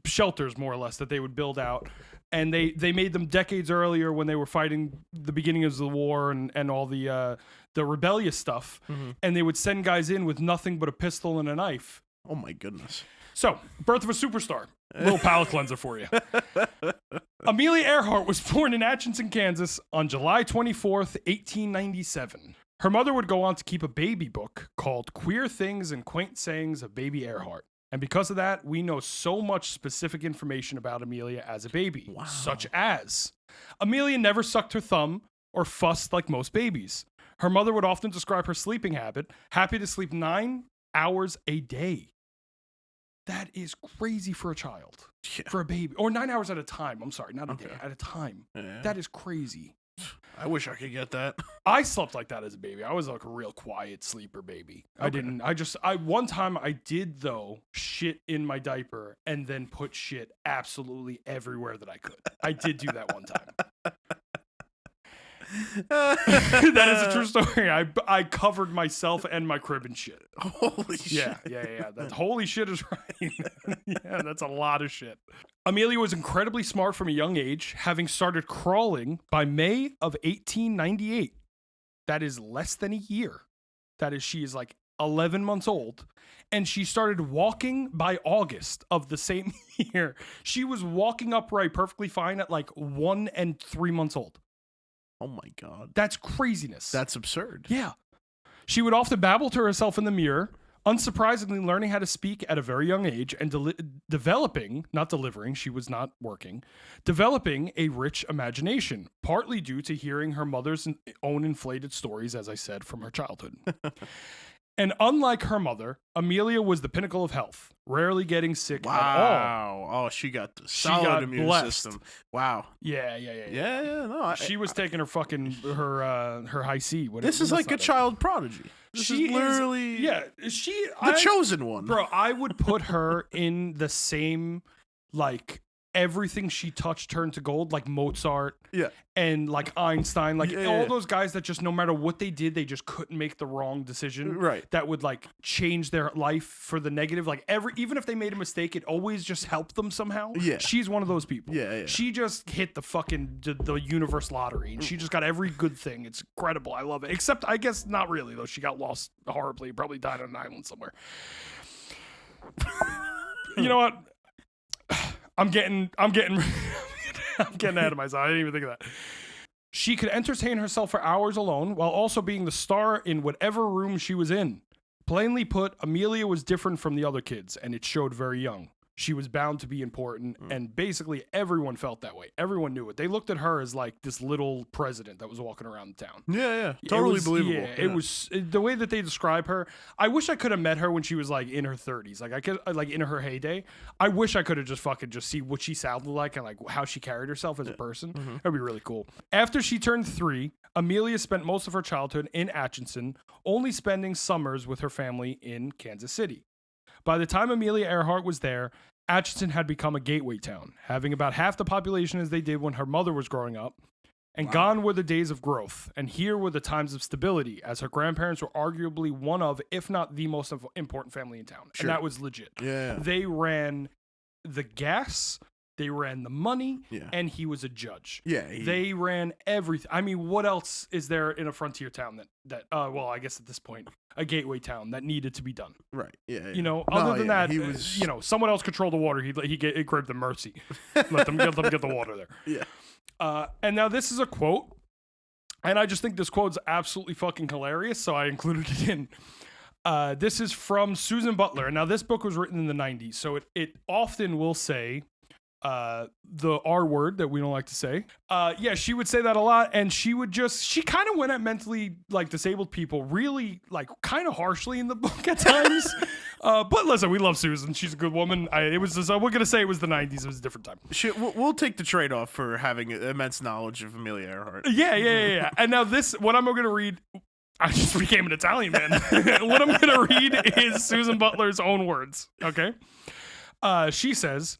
shelters, more or less, that they would build out. And they made them decades earlier when they were fighting the beginning of the war and all the rebellious stuff. Mm-hmm. And they would send guys in with nothing but a pistol and a knife. Oh my goodness. So, birth of a superstar. Little palate cleanser for you. Amelia Earhart was born in Atchison, Kansas on July 24th, 1897. Her mother would go on to keep a baby book called Queer Things and Quaint Sayings of Baby Earhart. And because of that, we know so much specific information about Amelia as a baby, such as Amelia never sucked her thumb or fussed like most babies. Her mother would often describe her sleeping habit, happy to sleep 9 hours a day. That is crazy for a child, for a baby, or 9 hours at a time. I'm sorry, not a day, at a time. Yeah. That is crazy. I wish I could get that. I slept like that as a baby. I was like a real quiet sleeper baby. One time I did though shit in my diaper and then put shit absolutely everywhere that I could. I did do that one time. That is a true story. I covered myself and my crib in shit. Holy shit. Yeah. That holy shit is right. Yeah, that's a lot of shit. Amelia was incredibly smart from a young age, having started crawling by May of 1898. That is less than a year. She is like 11 months old. And she started walking by August of the same year. She was walking upright perfectly fine at like 1 and 3 months old. Oh my God. That's craziness. That's absurd. Yeah. She would often babble to herself in the mirror, unsurprisingly learning how to speak at a very young age and developing, not delivering, she was not working, developing a rich imagination, partly due to hearing her mother's own inflated stories, as I said, from her childhood. And unlike her mother, Amelia was the pinnacle of health, rarely getting sick at all. Wow. Oh, she got the solid immune system. Wow. Yeah. No, She was taking her fucking her high C. This is like a child prodigy. This is literally the chosen one. Bro, I would put her in the same, like, everything she touched turned to gold, like Mozart and like Einstein, like all those guys that just no matter what they did, they just couldn't make the wrong decision. Right. That would like change their life for the negative. Like even if they made a mistake, it always just helped them somehow. Yeah. She's one of those people. Yeah. She just hit the fucking the universe lottery and she just got every good thing. It's incredible. I love it. Except I guess not really though. She got lost horribly, probably died on an island somewhere. You know what? I'm getting ahead of myself. I didn't even think of that. She could entertain herself for hours alone while also being the star in whatever room she was in. Plainly put, Amelia was different from the other kids, and it showed very young. She was bound to be important, and basically everyone felt that way. Everyone knew it. They looked at her as like this little president that was walking around the town. Yeah. Totally believable. Yeah, it was the way that they describe her. I wish I could have met her when she was like in her 30s. Like I could like in her heyday. I wish I could have just see what she sounded like and like how she carried herself as a person. That'd be really cool. After she turned 3, Amelia spent most of her childhood in Atchison, only spending summers with her family in Kansas City. By the time Amelia Earhart was there, Atchison had become a gateway town, having about half the population as they did when her mother was growing up. And gone were the days of growth, and here were the times of stability, as her grandparents were arguably one of, if not the most important family in town. Sure. And that was legit. Yeah. They ran the gas, they ran the money, and he was a judge. Yeah. They ran everything. I mean, what else is there in a frontier town well, I guess at this point, a gateway town that needed to be done? Right. Yeah. You know, other than that, he was, someone else controlled the water. He gave them mercy. Let them get the water there. Yeah. And now this is a quote And I just think this quote's absolutely fucking hilarious, so I included it in. This is from Susan Butler. Now, this book was written in the 90s, so it often will say the R word that we don't like to say. Yeah, she would say that a lot, and she kind of went at mentally like disabled people really like kind of harshly in the book at times. But listen, we love Susan. She's a good woman. We're gonna say it was the 90s. It was a different time. We'll take the trade-off for having immense knowledge of Amelia Earhart. Yeah. And now what I'm gonna read, I just became an Italian man. What I'm gonna read is Susan Butler's own words. Okay. She says,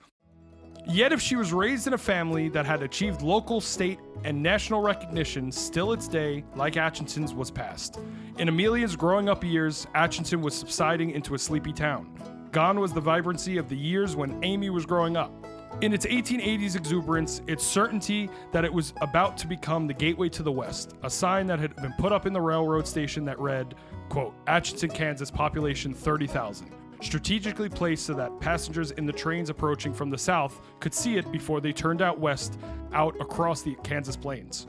"Yet if she was raised in a family that had achieved local, state, and national recognition, still its day, like Atchinson's, was past. In Amelia's growing up years, Atchinson was subsiding into a sleepy town. Gone was the vibrancy of the years when Amy was growing up. In its 1880s exuberance, its certainty that it was about to become the gateway to the West, a sign that had been put up in the railroad station that read, quote, Atchison, Kansas, population 30,000. Strategically placed so that passengers in the trains approaching from the south could see it before they turned out west, out across the Kansas plains.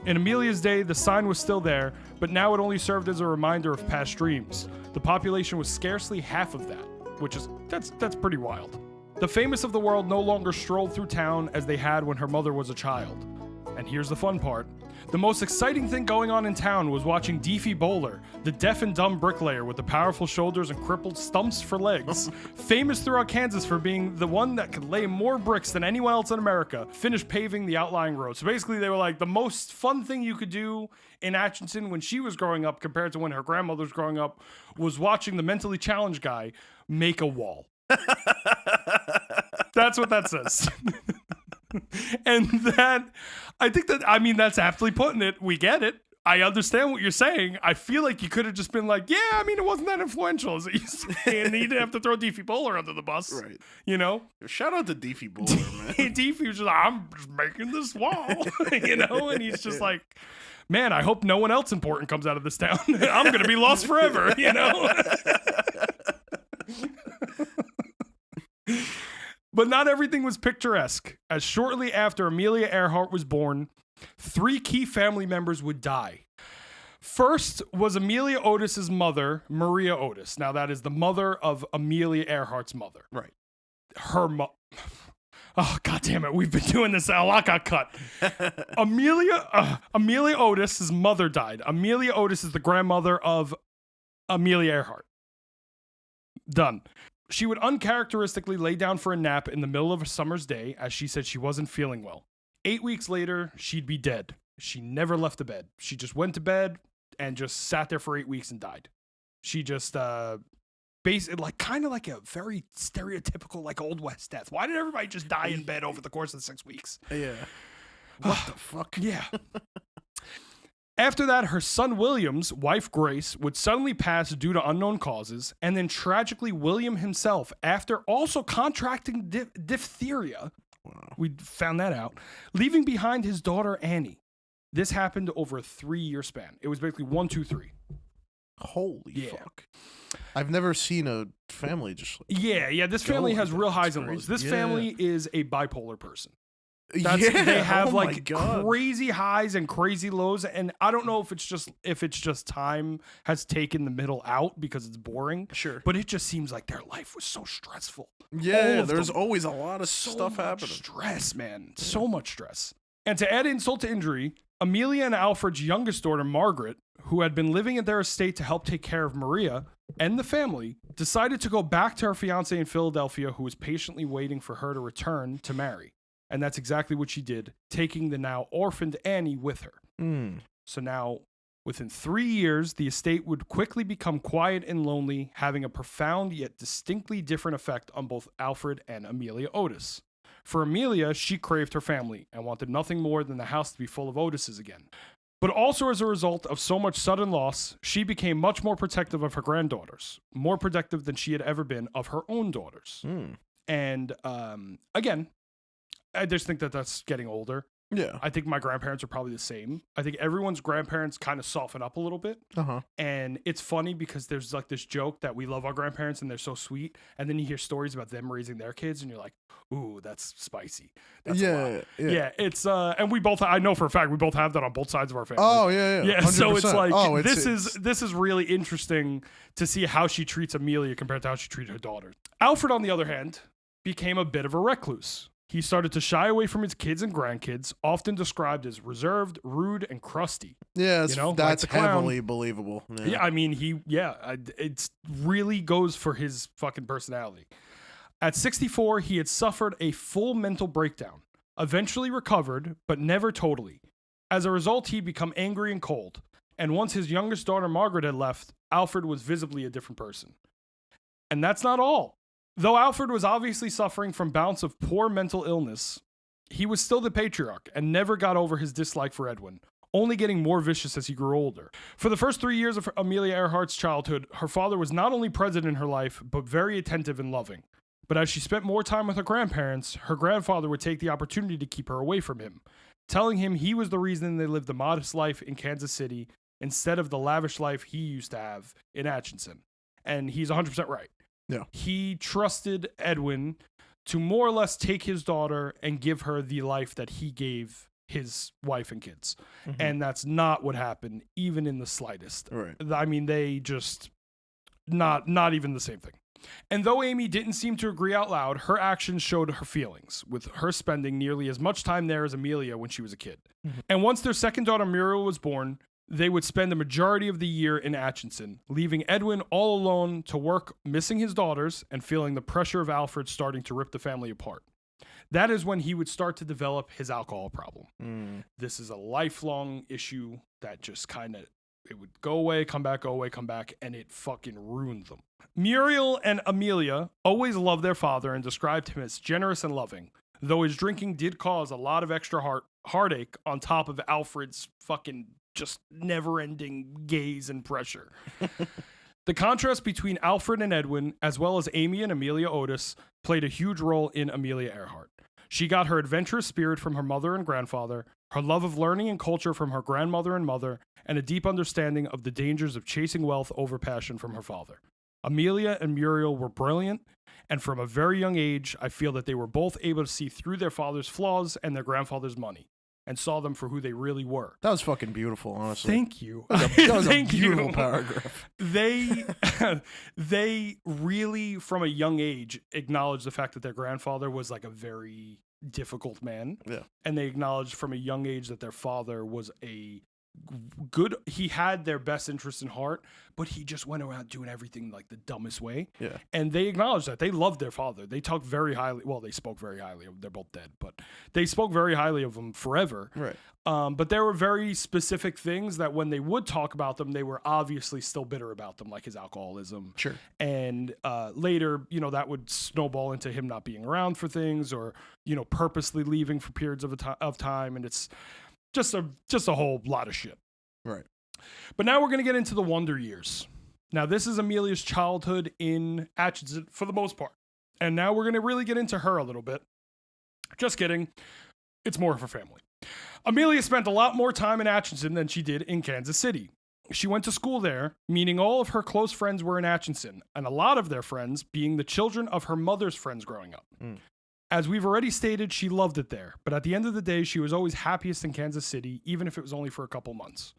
In Amelia's day, the sign was still there, but now it only served as a reminder of past dreams. The population was scarcely half of that, that's pretty wild. The famous of the world no longer strolled through town as they had when her mother was a child. And here's the fun part. The most exciting thing going on in town was watching Deefy Bowler, the deaf and dumb bricklayer with the powerful shoulders and crippled stumps for legs, famous throughout Kansas for being the one that could lay more bricks than anyone else in America, finish paving the outlying road. So basically they were like, the most fun thing you could do in Atchison when she was growing up compared to when her grandmother was growing up was watching the mentally challenged guy make a wall. That's what that says. And that's aptly putting it. We get it. I understand what you're saying. I feel like you could have just been like, yeah, it wasn't that influential as it used to be. And you didn't have to throw Deefy Bowler under the bus. Right. You know? Shout out to Deefy Bowler, man. Deefy was just like, I'm just making this wall. And he's just like, man, I hope no one else important comes out of this town. I'm going to be lost forever, But not everything was picturesque, as shortly after Amelia Earhart was born, 3 key family members would die. First was Amelia Otis's mother, Maria Otis. Now, that is the mother of Amelia Earhart's mother. Right. Oh, God damn it. We've been doing this. A lot got cut. Amelia Otis's mother died. Amelia Otis is the grandmother of Amelia Earhart. Done. She would uncharacteristically lay down for a nap in the middle of a summer's day as she said she wasn't feeling well. 8 weeks later, she'd be dead. She never left the bed. She just went to bed and just sat there for 8 weeks and died. She just, basically, kind of like a very stereotypical, like, Old West death. Why did everybody just die in bed over the course of 6 weeks? Yeah. What the fuck? Yeah. After that, her son William's wife Grace would suddenly pass due to unknown causes, and then tragically William himself, after also contracting diphtheria, we found that out, leaving behind his daughter Annie. This happened over a 3-year span. It was basically 1, 2, 3. Holy fuck. I've never seen a family just like this family has real highs and lows. This family is a bipolar person. They have crazy highs and crazy lows, and I don't know if it's just time has taken the middle out because it's boring. Sure, but it just seems like their life was so stressful. Yeah, there's always a lot of stuff happening. Stress, man, so much stress. And to add insult to injury, Amelia and Alfred's youngest daughter Margaret, who had been living at their estate to help take care of Maria and the family, decided to go back to her fiance in Philadelphia, who was patiently waiting for her to return to marry. And that's exactly what she did, taking the now orphaned Annie with her. So now, within 3 years, the estate would quickly become quiet and lonely, having a profound yet distinctly different effect on both Alfred and Amelia Otis. For Amelia, she craved her family and wanted nothing more than the house to be full of Otises again. But also as a result of so much sudden loss, she became much more protective of her granddaughters, more protective than she had ever been of her own daughters. And again, I just think that that's getting older. Yeah. I think my grandparents are probably the same. I think everyone's grandparents kind of soften up a little bit. And it's funny because there's like this joke that we love our grandparents and they're so sweet. And then you hear stories about them raising their kids and you're like, ooh, that's spicy. That's a lot. Yeah. It's, and we both, I know for a fact, we both have that on both sides of our family. Oh, yeah. Yeah. 100%. So it's like, this is really interesting to see how she treats Amelia compared to how she treated her daughter. Alfred, on the other hand, became a bit of a recluse. He started to shy away from his kids and grandkids, often described as reserved, rude, and crusty. Yeah, that's heavily believable. Yeah, I mean, it really goes for his fucking personality. At 64, he had suffered a full mental breakdown, eventually recovered, but never totally. As a result, he'd become angry and cold. And once his youngest daughter, Margaret, had left, Alfred was visibly a different person. And that's not all. Though Alfred was obviously suffering from bouts of poor mental illness, he was still the patriarch and never got over his dislike for Edwin, only getting more vicious as he grew older. For the first 3 years of Amelia Earhart's childhood, her father was not only present in her life, but very attentive and loving. But as she spent more time with her grandparents, her grandfather would take the opportunity to keep her away from him, telling him he was the reason they lived a modest life in Kansas City instead of the lavish life he used to have in Atchison. And he's 100% right. Yeah. He trusted Edwin to more or less take his daughter and give her the life that he gave his wife and kids. And that's not what happened, even in the slightest. Right. I mean, they just not even the same thing. And though Amy didn't seem to agree out loud, her actions showed her feelings, with her spending nearly as much time there as Amelia when she was a kid. And once their second daughter Muriel was born, they would spend the majority of the year in Atchison, leaving Edwin all alone to work, missing his daughters and feeling the pressure of Alfred starting to rip the family apart. That is when he would start to develop his alcohol problem. This is a lifelong issue that just kind of, it would go away, come back, go away, come back, and it fucking ruined them. Muriel and Amelia always loved their father and described him as generous and loving, though his drinking did cause a lot of extra heartache on top of Alfred's fucking just never-ending gaze and pressure. The contrast between Alfred and Edwin, as well as Amy and Amelia Otis, played a huge role in Amelia Earhart. She got her adventurous spirit from her mother and grandfather, her love of learning and culture from her grandmother and mother, and a deep understanding of the dangers of chasing wealth over passion from her father. Amelia and Muriel were brilliant, and from a very young age, I feel that they were both able to see through their father's flaws and their grandfather's money, and saw them for who they really were. That was fucking beautiful, honestly. Thank you. That was a beautiful paragraph. They really, from a young age, acknowledged the fact that their grandfather was like a very difficult man. Yeah. And they acknowledged from a young age that their father was he had their best interest in heart, but he just went around doing everything like the dumbest way. Yeah. And they acknowledged that. They loved their father. They talked very highly. Well, they spoke very highly of. They're both dead, but they spoke very highly of him forever. Right. But there were very specific things that when they would talk about them, they were obviously still bitter about them, like his alcoholism. Sure. And later, that would snowball into him not being around for things, or purposely leaving for periods of time, and it's just a whole lot of shit. Right. But now we're going to get into the Wonder Years. Now, this is Amelia's childhood in Atchison for the most part. And now we're going to really get into her a little bit. Just kidding. It's more of her family. Amelia spent a lot more time in Atchison than she did in Kansas City. She went to school there, meaning all of her close friends were in Atchison, and a lot of their friends being the children of her mother's friends growing up. As we've already stated, she loved it there, but at the end of the day, she was always happiest in Kansas City, even if it was only for a couple months.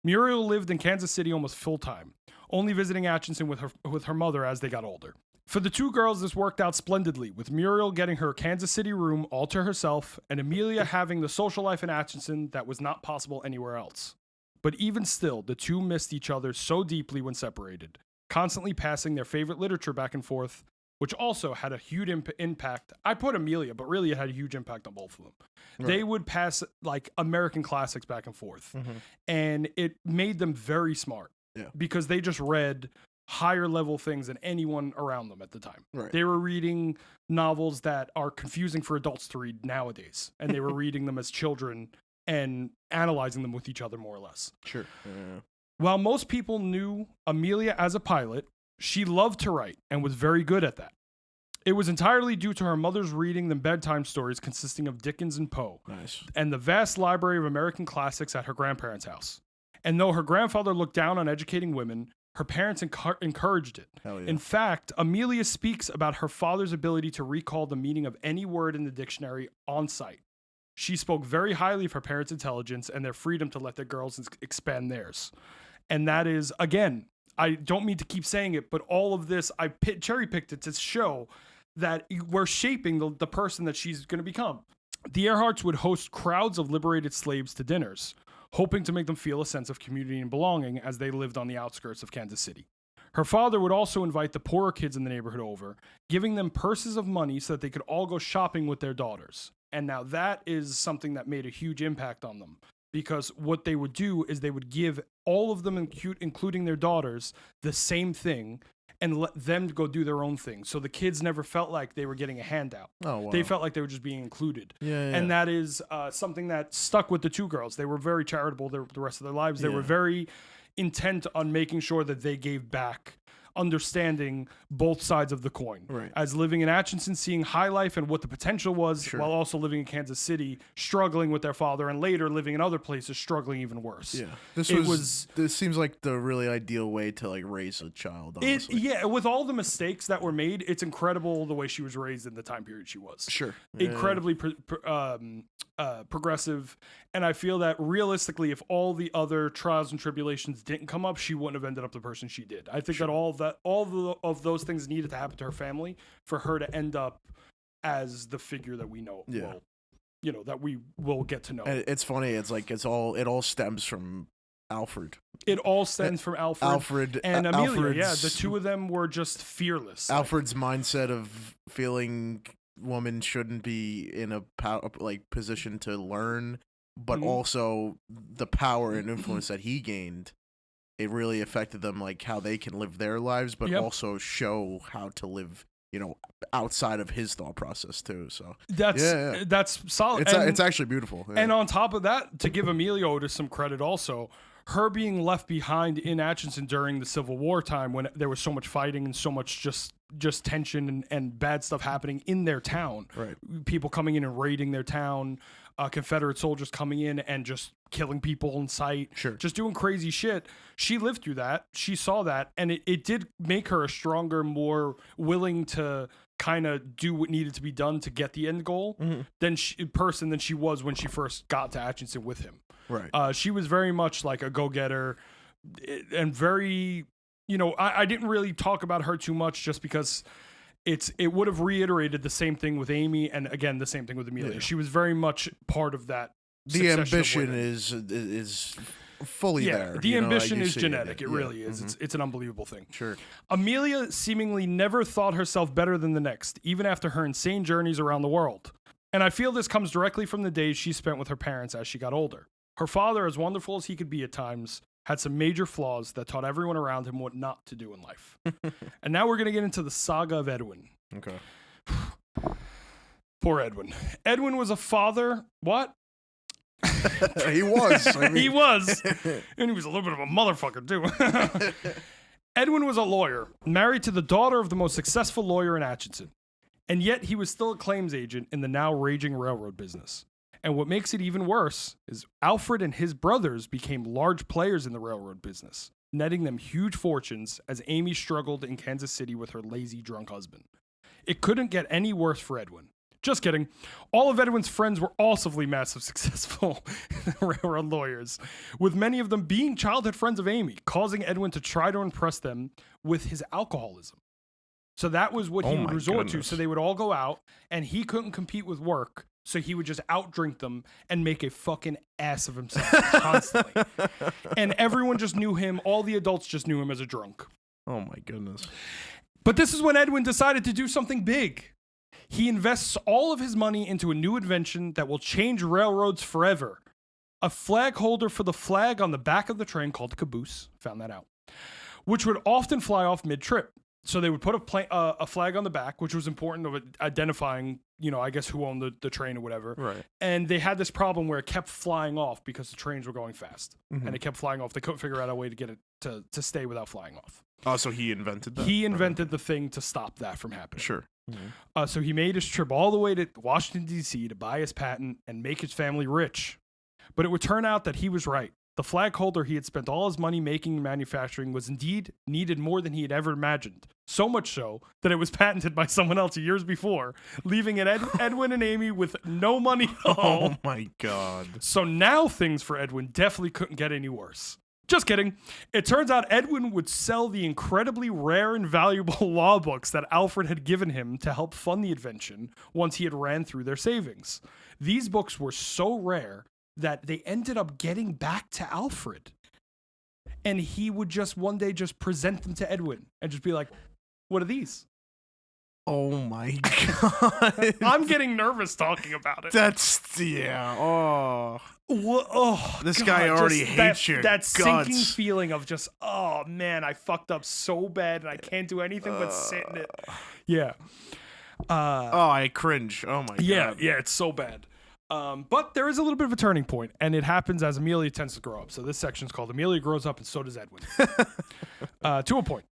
Muriel lived in Kansas City almost full time, only visiting Atchison with her mother as they got older. For the two girls, this worked out splendidly, with Muriel getting her Kansas City room all to herself, and Amelia having the social life in Atchison that was not possible anywhere else. But even still, the two missed each other so deeply when separated, constantly passing their favorite literature back and forth, which also had a huge impact. I put Amelia, but really it had a huge impact on both of them. Right. They would pass like American classics back and forth, and it made them very smart because they just read higher level things than anyone around them at the time. Right. They were reading novels that are confusing for adults to read nowadays, and they were reading them as children and analyzing them with each other more or less. Sure. Yeah. While most people knew Amelia as a pilot, she loved to write and was very good at that. It was entirely due to her mother's reading them bedtime stories consisting of Dickens and Poe, Nice. and the vast library of American classics at her grandparents' house. And though her grandfather looked down on educating women, her parents encouraged it. Hell yeah. In fact, Amelia speaks about her father's ability to recall the meaning of any word in the dictionary on sight. She spoke very highly of her parents' intelligence and their freedom to let their girls expand theirs. And that is, again, I don't mean to keep saying it, but all of this, I cherry-picked it to show that we're shaping the person that she's going to become. The Earharts would host crowds of liberated slaves to dinners, hoping to make them feel a sense of community and belonging as they lived on the outskirts of Kansas City. Her father would also invite the poorer kids in the neighborhood over, giving them purses of money so that they could all go shopping with their daughters. And now that is something that made a huge impact on them, because what they would do is they would give all of them, including their daughters, the same thing and let them go do their own thing. So the kids never felt like they were getting a handout. Oh, wow. They felt like they were just being included. Yeah. And that is something that stuck with the two girls. They were very charitable the rest of their lives. They were very intent on making sure that they gave back, understanding both sides of the coin. Right. As living in Atchison, seeing high life and what the potential was, while also living in Kansas City, struggling with their father, and later living in other places, struggling even worse. Yeah. This seems like the really ideal way to like raise a child, honestly. With all the mistakes that were made, it's incredible the way she was raised in the time period she was. Sure. Incredibly progressive. And I feel that realistically, if all the other trials and tribulations didn't come up, she wouldn't have ended up the person she did. I think that all of those things needed to happen to her family for her to end up as the figure that we know. Yeah. That we will get to know. And it's funny. It's like it all stems from Alfred. It all stems from Alfred and Amelia. Yeah, the two of them were just fearless. Alfred's mindset of feeling woman shouldn't be in a position to learn, but also the power and influence that he gained. It really affected them, like how they can live their lives, but also show how to live, outside of his thought process too. So that's solid. It's actually beautiful. Yeah. And on top of that, to give Amelia Otis some credit, also her being left behind in Atchison during the Civil War time, when there was so much fighting and so much just tension and bad stuff happening in their town. Right. People coming in and raiding their town. Confederate soldiers coming in and just killing people in sight, just doing crazy shit. She lived through that. She saw that, and it did make her a stronger, more willing to kind of do what needed to be done to get the end goal than she was when she first got to Atchison with him. Right. She was very much like a go-getter and very, I didn't really talk about her too much just because it would have reiterated the same thing with Amy, and again the same thing with Amelia. She was very much part of that. The ambition is fully there. The ambition is genetic. It really is. It's an unbelievable thing. Sure. Amelia seemingly never thought herself better than the next, even after her insane journeys around the world. And I feel this comes directly from the days she spent with her parents as she got older. Her father, as wonderful as he could be at times, had some major flaws that taught everyone around him what not to do in life. And now we're going to get into the saga of Edwin. Okay. Poor Edwin. Edwin was a father. What? He was. He was. And he was a little bit of a motherfucker, too. Edwin was a lawyer, married to the daughter of the most successful lawyer in Atchison. And yet he was still a claims agent in the now raging railroad business. And what makes it even worse is Alfred and his brothers became large players in the railroad business, netting them huge fortunes as Amy struggled in Kansas City with her lazy, drunk husband. It couldn't get any worse for Edwin. Just kidding. All of Edwin's friends were also massive successful railroad lawyers, with many of them being childhood friends of Amy, causing Edwin to try to impress them with his alcoholism. So that was what he would resort to. So they would all go out, and he couldn't compete with work, so he would just outdrink them and make a fucking ass of himself constantly. And everyone just knew him. All the adults just knew him as a drunk. Oh my goodness. But this is when Edwin decided to do something big. He invests all of his money into a new invention that will change railroads forever. A flag holder for the flag on the back of the train called the caboose. Found that out. Which would often fly off mid-trip. So they would put a flag on the back, which was important of identifying, I guess who owned the train or whatever. Right. And they had this problem where it kept flying off because the trains were going fast. And it kept flying off. They couldn't figure out a way to get it to stay without flying off. Oh, so he invented that? He invented the thing to stop that from happening. Sure. So he made his trip all the way to Washington, D.C. to buy his patent and make his family rich. But it would turn out that he was right. The flag holder he had spent all his money making and manufacturing was indeed needed more than he had ever imagined. So much so that it was patented by someone else years before, leaving Edwin and Amy with no money at all. Oh my God. So now things for Edwin definitely couldn't get any worse. Just kidding. It turns out Edwin would sell the incredibly rare and valuable law books that Alfred had given him to help fund the invention once he had ran through their savings. These books were so rare that they ended up getting back to Alfred. And he would just one day just present them to Edwin and just be like, what are these? Oh my God. I'm getting nervous talking about it. Oh. This God, guy already just hates your that guts. sinking feeling of just, oh man, I fucked up so bad and I can't do anything but sit in it. Yeah. I cringe. Oh my God. Yeah, it's so bad. But there is a little bit of a turning point, and it happens as Amelia tends to grow up. So this section is called Amelia Grows Up, and so does Edwin. To a point.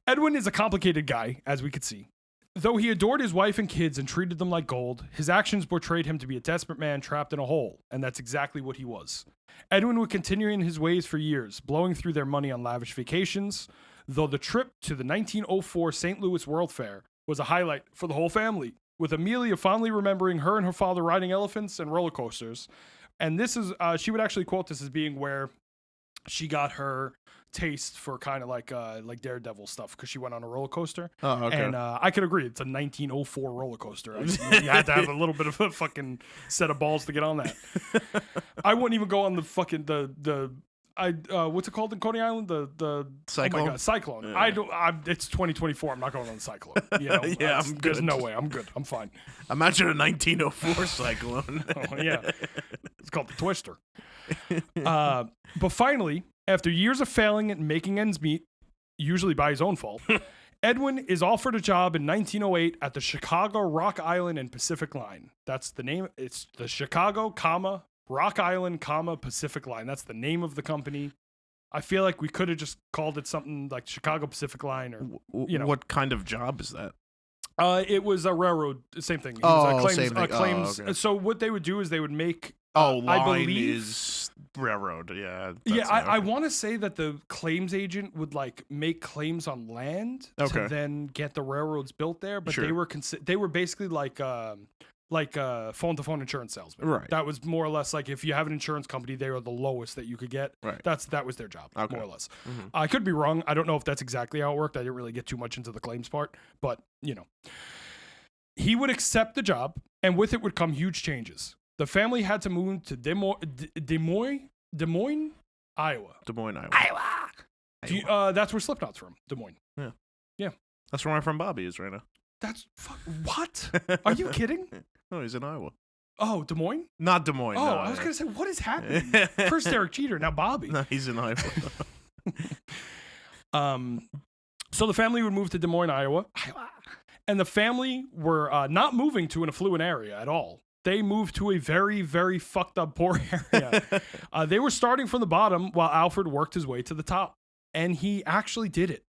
Edwin is a complicated guy, as we could see. Though he adored his wife and kids and treated them like gold, his actions portrayed him to be a desperate man trapped in a hole, and that's exactly what he was. Edwin would continue in his ways for years, blowing through their money on lavish vacations, though the trip to the 1904 St. Louis World Fair was a highlight for the whole family, with Amelia fondly remembering her and her father riding elephants and roller coasters. And this is, she would actually quote this as being where she got her taste for kind of like Daredevil stuff, because she went on a roller coaster. Oh, okay. And I could agree, it's a 1904 roller coaster. You had to have a little bit of a fucking set of balls to get on that. I wouldn't even go on the fucking what's it called in Coney Island? The Cyclone. Oh my God, Cyclone. Yeah. It's 2024. I'm not going on the Cyclone. You know, Yeah, I'm good. There's no way. I'm good. I'm fine. Imagine a 1904 cyclone. Oh, yeah, it's called the Twister. But finally, after years of failing and making ends meet, usually by his own fault, Edwin is offered a job in 1908 at the Chicago, Rock Island, and Pacific Line. That's the name. It's the Chicago, Rock Island, Pacific Line. That's the name of the company. I feel like we could have just called it something like Chicago Pacific Line, or you know. What kind of job is that? It was a railroad. Same thing. It was same thing. claims. Okay. So what they would do is they would make. Line I believe, is railroad. Yeah. I want to say that the claims agent would like make claims on land to then get the railroads built there, but Sure. they were basically like phone-to-phone insurance salesman. Right. That was more or less like if you have an insurance company, they are the lowest that you could get. Right. That was their job, Okay. more or less. Mm-hmm. I could be wrong. I don't know if that's exactly how it worked. I didn't really get too much into the claims part, but you know. He would accept the job, and with it would come huge changes. The family had to move to Des Moines, Iowa. Des Moines, Iowa. That's where Slipknot's from. Des Moines. Yeah. That's where my friend Bobby is right now. What? Are you kidding? No, he's in Iowa. Oh, Des Moines? Not Des Moines. Oh, no, I was gonna say, what is happening? First Derek Jeter, now Bobby. No, he's in Iowa. So the family would move to Des Moines, Iowa. And the family were not moving to an affluent area at all. They moved to a very, very fucked up poor area. They were starting from the bottom while Alfred worked his way to the top. And he actually did it.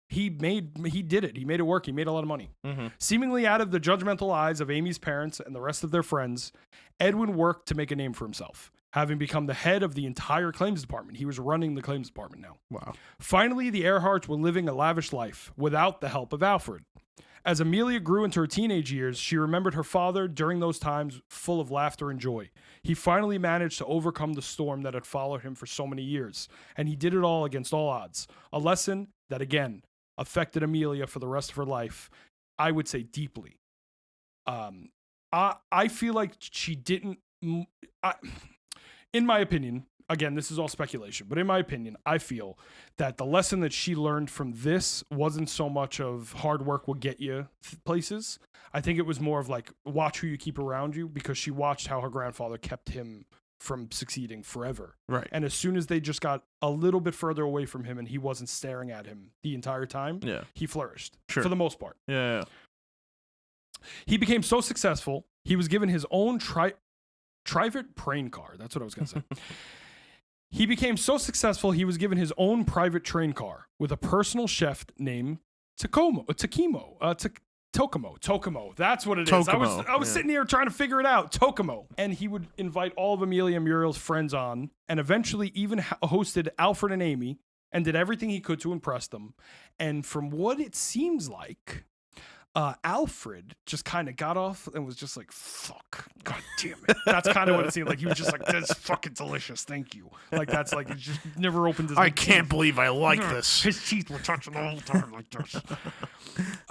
He did it. He made it work. He made a lot of money. Mm-hmm. Seemingly out of the judgmental eyes of Amy's parents and the rest of their friends, Edwin worked to make a name for himself. Having become the head of the entire claims department. He was running the claims department now. Wow. Finally, the Earharts were living a lavish life without the help of Alfred. As Amelia grew into her teenage years, she remembered her father during those times full of laughter and joy. He finally managed to overcome the storm that had followed him for so many years, and he did it all against all odds. A lesson that, again, affected Amelia for the rest of her life, I would say deeply. I feel like she didn't... in my opinion... Again, this is all speculation, but in my opinion, I feel that the lesson that she learned from this wasn't so much of hard work will get you places. I think it was more of like, watch who you keep around you, because she watched how her grandfather kept him from succeeding forever. Right. And as soon as they just got a little bit further away from him and he wasn't staring at him the entire time, he flourished for the most part. Yeah. He became so successful, he was given his own private train car. That's what I was going to say. He became so successful, he was given his own private train car with a personal chef named Takimo. Tokomo. That's what it is. I was sitting here trying to figure it out. Tokomo. And he would invite all of Amelia and Muriel's friends on, and eventually even hosted Alfred and Amy, and did everything he could to impress them. And from what it seems like, Alfred just kind of got off and was just like, fuck, god damn it. That's kind of what it seemed like. He was just like, that's fucking delicious, thank you. Like, that's like, he just never opened his I can't believe I like this. His teeth were touching the whole time like this.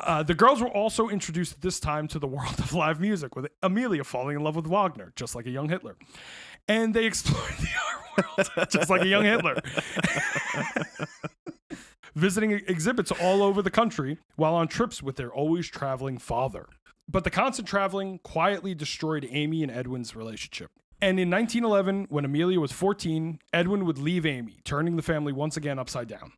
The girls were also introduced at this time to the world of live music, with Amelia falling in love with Wagner, just like a young Hitler. And they explored the art world, just like a young Hitler. Visiting exhibits all over the country while on trips with their always traveling father. But the constant traveling quietly destroyed Amy and Edwin's relationship. And in 1911, when Amelia was 14, Edwin would leave Amy, turning the family once again upside down,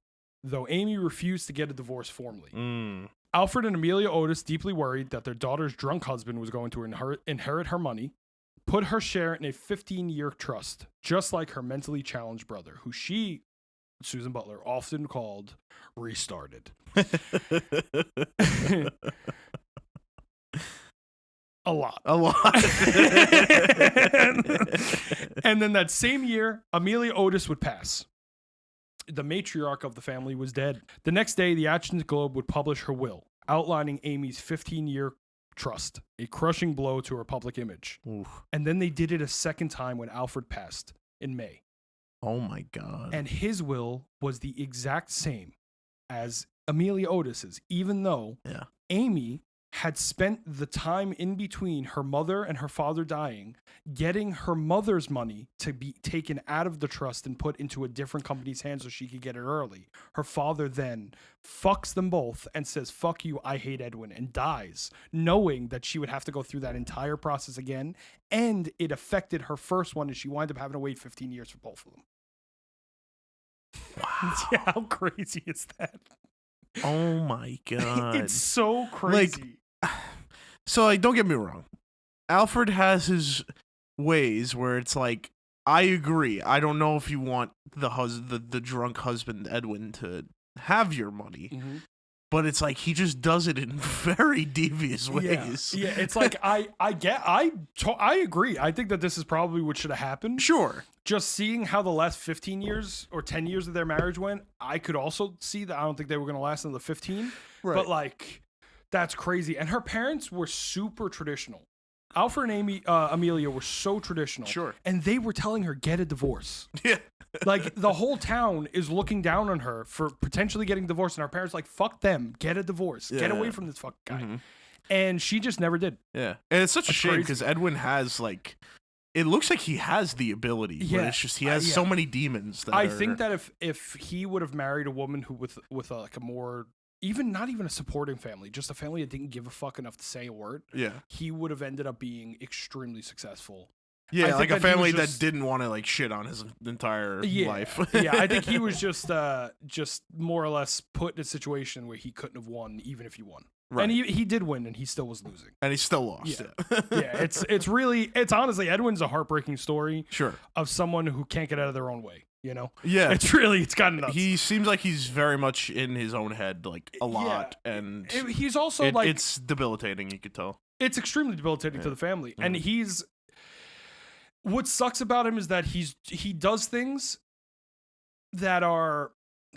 though Amy refused to get a divorce formally. Alfred and Amelia Otis, deeply worried that their daughter's drunk husband was going to inherit her money, put her share in a 15-year trust, just like her mentally challenged brother, who she, Susan Butler, often called Restarted. A lot. And then that same year, Amelia Otis would pass. The matriarch of the family was dead. The next day, the Athens Globe would publish her will, outlining Amy's 15-year trust, a crushing blow to her public image. Oof. And then they did it a second time when Alfred passed in May. Oh my God. And his will was the exact same as Amelia Otis's, even though Amy had spent the time in between her mother and her father dying, getting her mother's money to be taken out of the trust and put into a different company's hands so she could get it early. Her father then fucks them both and says, fuck you, I hate Edwin, and dies, knowing that she would have to go through that entire process again. And it affected her first one, and she wound up having to wait 15 years for both of them. Wow. Yeah, how crazy is that? Oh my God. It's so crazy. So, like, don't get me wrong. Alfred has his ways where it's like, I agree. I don't know if you want the drunk husband Edwin to have your money, but it's like he just does it in very devious ways. Yeah, it's like I agree. I think that this is probably what should have happened. Sure. Just seeing how the last 15 years or 10 years of their marriage went, I could also see that I don't think they were going to last another 15. Right. But like, that's crazy. And her parents were super traditional. Alfred and Amelia were so traditional. Sure. And they were telling her, get a divorce. Yeah. Like, the whole town is looking down on her for potentially getting divorced. And her parents like, fuck them. Get a divorce. Get away from this fucking guy. And she just never did. Yeah. And it's such a shame because Edwin has, like, it looks like he has the ability. Yeah. But it's just he has so many demons. I think that if he would have married a woman who with like a more... not even a supporting family, just a family that didn't give a fuck enough to say a word. Yeah. He would have ended up being extremely successful. Yeah, like a family that didn't want to like shit on his entire life. Yeah, I think he was just more or less put in a situation where he couldn't have won even if he won. Right. And he did win, and he still was losing. And he still lost. Yeah, it's honestly, Edwin's a heartbreaking story. Sure. Of someone who can't get out of their own way. You know? Yeah. It's kind of nuts. He seems like he's very much in his own head, like, a lot. Yeah. And he's also, like... It's debilitating, you could tell. It's extremely debilitating to the family. And what sucks about him is that he does things that are...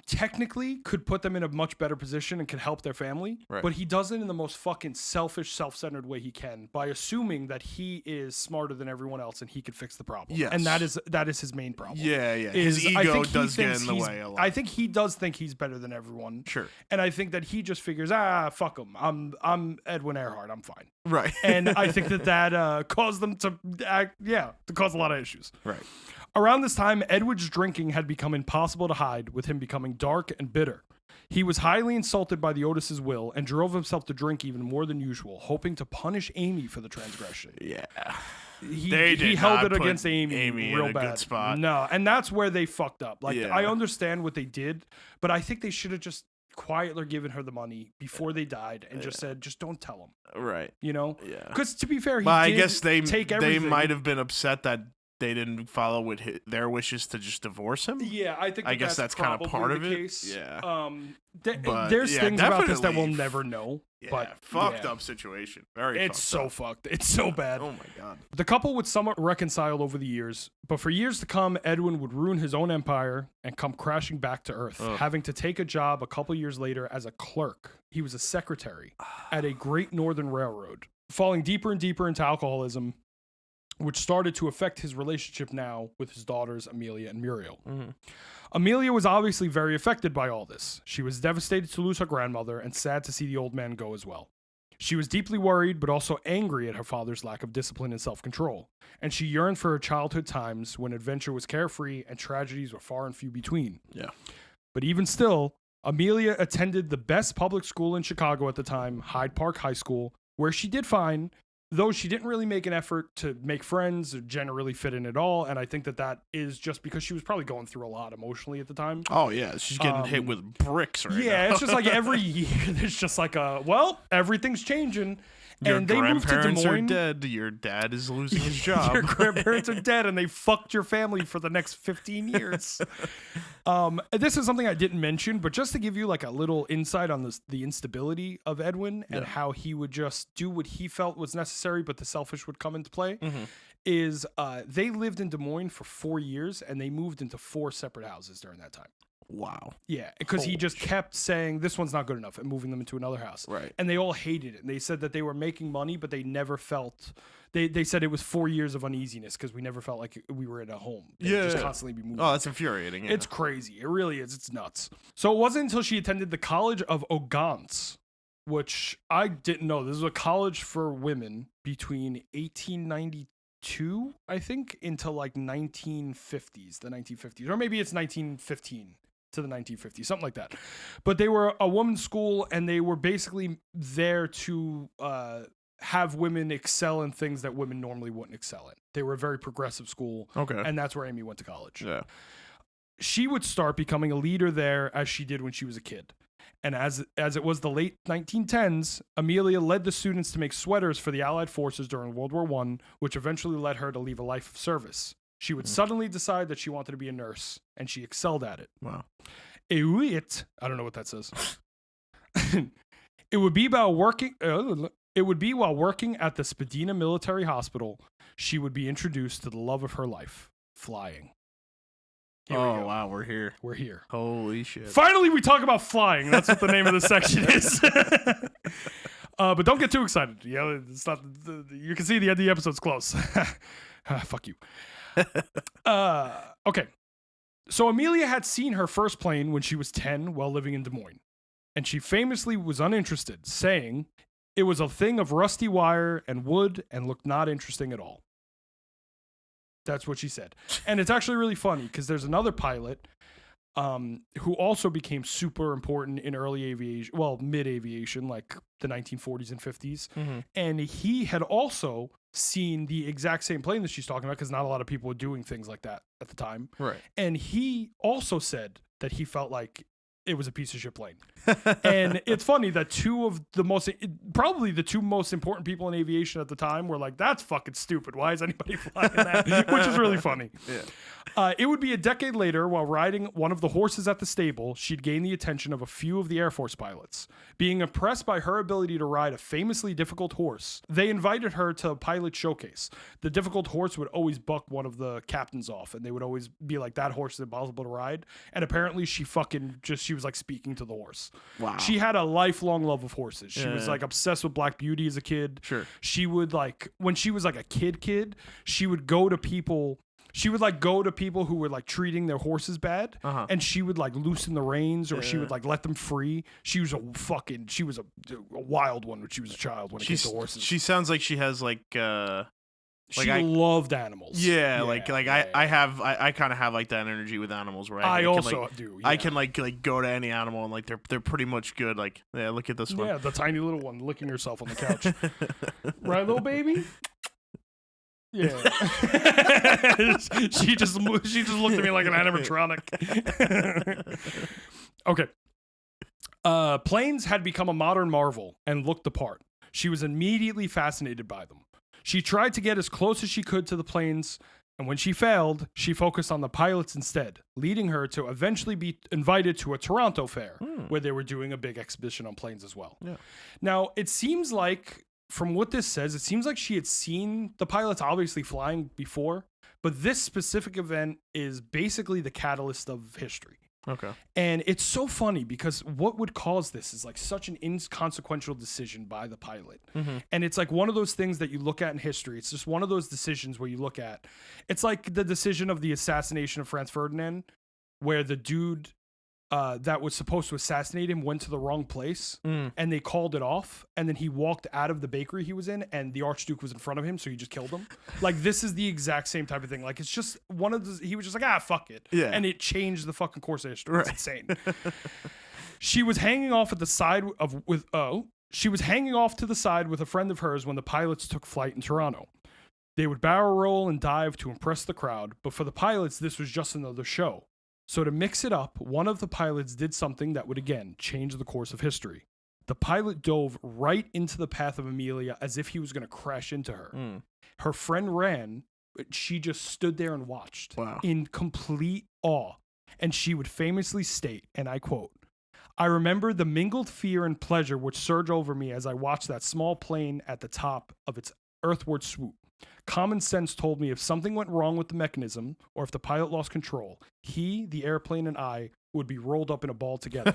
technically could put them in a much better position and can help their family, but he does it in the most fucking selfish, self-centered way he can by assuming that he is smarter than everyone else and he could fix the problem. Yes. And that is his main problem. Yeah. His ego does get in the way a lot. I think he does think he's better than everyone. Sure. And I think that he just figures, fuck him. I'm Edwin Earhart. I'm fine. Right. And I think that caused them to cause a lot of issues. Right. Around this time, Edward's drinking had become impossible to hide, with him becoming dark and bitter. He was highly insulted by the Otis's will and drove himself to drink even more than usual, hoping to punish Amy for the transgression. Yeah. He held it against Amy real in a bad. Good spot. No, and that's where they fucked up. Like, I understand what they did, but I think they should have just quietly given her the money before they died and just said, just don't tell him. Right. You know? Yeah. Because to be fair, I guess they might have been upset that they didn't follow with their wishes to just divorce him. Yeah, I think. I guess that's kind of part of it. Case. Yeah. But there's things about this that we'll never know. Yeah, but fucked up situation. Very. It's so fucked. It's so bad. Oh my god. The couple would somewhat reconcile over the years, but for years to come, Edwin would ruin his own empire and come crashing back to Earth, having to take a job a couple years later as a clerk. He was a secretary at a Great Northern Railroad, falling deeper and deeper into alcoholism, which started to affect his relationship now with his daughters, Amelia and Muriel. Mm-hmm. Amelia was obviously very affected by all this. She was devastated to lose her grandmother and sad to see the old man go as well. She was deeply worried, but also angry at her father's lack of discipline and self-control. And she yearned for her childhood times when adventure was carefree and tragedies were far and few between. Yeah. But even still, Amelia attended the best public school in Chicago at the time, Hyde Park High School, where she did fine, though she didn't really make an effort to make friends or generally fit in at all. And I think that is just because she was probably going through a lot emotionally at the time. Oh, yeah. She's getting hit with bricks right now. Yeah, it's just like every year there's just like everything's changing. Your and they moved to Des Moines. are dead. Your dad is losing his job. Your grandparents are dead, and they fucked your family for the next 15 years. This is something I didn't mention, but just to give you like a little insight on the instability of Edwin and how he would just do what he felt was necessary, but the selfish would come into play, is they lived in Des Moines for 4 years, and they moved into 4 separate houses during that time. Wow. Yeah, because he just kept saying, this one's not good enough, and moving them into another house. Right. And they all hated it. And they said that they were making money, but they never felt... They said it was 4 years of uneasiness because we never felt like we were in a home. They just constantly be moving. Oh, that's infuriating. Yeah. It's crazy. It really is. It's nuts. So it wasn't until she attended the College of Ogons, which I didn't know. This was a college for women between 1892, I think, into like 1950s, the 1950s. Or maybe it's 1915. To the 1950s, something like that. But they were a women's school, and they were basically there to have women excel in things that women normally wouldn't excel in. They were a very progressive school, and that's where Amy went to college. Yeah. She would start becoming a leader there as she did when she was a kid. And as it was the late 1910s, Amelia led the students to make sweaters for the Allied forces during World War I, which eventually led her to leave a life of service. She would suddenly decide that she wanted to be a nurse, and she excelled at it. Wow. I don't know what that says. It would be while working at the Spadina Military Hospital she would be introduced to the love of her life, flying. Wow, we're here. We're here. Holy shit. Finally, we talk about flying. That's what the name of the section is. But don't get too excited. It's not. You can see the end of the episode's close. Fuck you. Okay. So Amelia had seen her first plane when she was 10 while living in Des Moines. And she famously was uninterested, saying it was a thing of rusty wire and wood and looked not interesting at all. That's what she said. And it's actually really funny because there's another pilot who also became super important in early aviation, well, mid-aviation, like the 1940s and 50s. Mm-hmm. And he had also seen the exact same plane that she's talking about because not a lot of people were doing things like that at the time. Right. And he also said that he felt like it was a piece of shit plane. And it's funny that probably the two most important people in aviation at the time were like, that's fucking stupid. Why is anybody flying that? Which is really funny. Yeah. It would be a decade later, while riding one of the horses at the stable, she'd gain the attention of a few of the Air Force pilots. Being impressed by her ability to ride a famously difficult horse, they invited her to a pilot showcase. The difficult horse would always buck one of the captains off, and they would always be like, that horse is impossible to ride. And apparently she was like speaking to the horse. Wow. She had a lifelong love of horses. She was like obsessed with Black Beauty as a kid. Sure. She would like, when she was like a kid, she would go to people. She would like go to people who were like treating their horses bad, and she would like loosen the reins, or she would like let them free. She was a wild one when she was a child when it came to horses. She sounds like she has like she loved animals. Yeah, I kind of have like that energy with animals, right? I can, also do. Yeah. I can like go to any animal and like they're pretty much good. Like, yeah, look at this one. Yeah, the tiny little one licking herself on the couch. Right, little baby? Yeah. she just looked at me like an animatronic. Okay. Planes had become a modern marvel and looked the part. She was immediately fascinated by them. She tried to get as close as she could to the planes And when she failed, she focused on the pilots instead, leading her to eventually be invited to a Toronto fair where they were doing a big exhibition on planes as well. Yeah. Now, it seems like, from what this says, it seems like she had seen the pilots obviously flying before, but this specific event is basically the catalyst of history. Okay. And it's so funny because what would cause this is like such an inconsequential decision by the pilot. And it's like one of those things that you look at in history. It's just one of those decisions where you look at, it's like the decision of the assassination of Franz Ferdinand, where the dude that was supposed to assassinate him went to the wrong place and they called it off. And then he walked out of the bakery he was in and the Archduke was in front of him. So he just killed him. Like, this is the exact same type of thing. Like, it's just one of the, he was just like, fuck it. Yeah. And it changed the fucking course of history. It's insane. She was hanging off at the side she was hanging off to the side with a friend of hers when the pilots took flight in Toronto. They would barrel roll and dive to impress the crowd. But for the pilots, this was just another show. So to mix it up, one of the pilots did something that would, again, change the course of history. The pilot dove right into the path of Amelia as if he was going to crash into her. Her friend ran, but she just stood there and watched in complete awe. And she would famously state, and I quote, "I remember the mingled fear and pleasure which surged over me as I watched that small plane at the top of its earthward swoop. Common sense told me if something went wrong with the mechanism or if the pilot lost control, he, the airplane, and I would be rolled up in a ball together.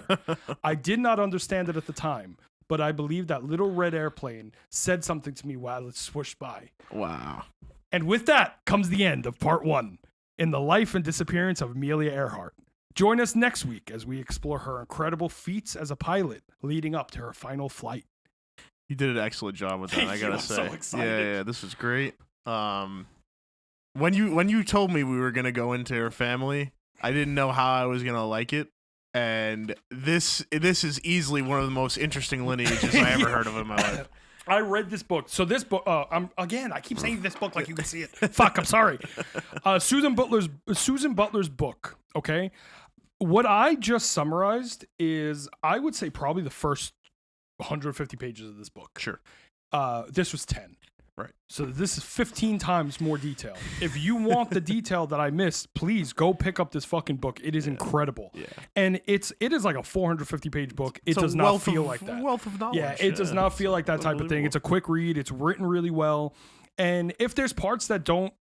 I did not understand it at the time, but I believe that little red airplane said something to me while it swooshed by." Wow. And with that comes the end of part 1 in the life and disappearance of Amelia Earhart. Join us next week as we explore her incredible feats as a pilot leading up to her final flight. You did an excellent job with that, I gotta say. So excited. Yeah, this was great. When you told me we were gonna go into her family, I didn't know how I was gonna like it, and this is easily one of the most interesting lineages I ever heard of in my life. I read this book. So this book, I keep saying this book like you can see it. Fuck, I'm sorry. Susan Butler's book. Okay, what I just summarized is, I would say, probably the first 150 pages of this book. Sure. This was 10. Right. So this is 15 times more detail. If you want the detail that I missed, please go pick up this fucking book. It is incredible. Yeah. And it is like a 450 page book. It does not feel like that. Wealth of knowledge. Yeah, it does not feel like that type of thing. It's a quick read. It's written really well. And if there's parts that don't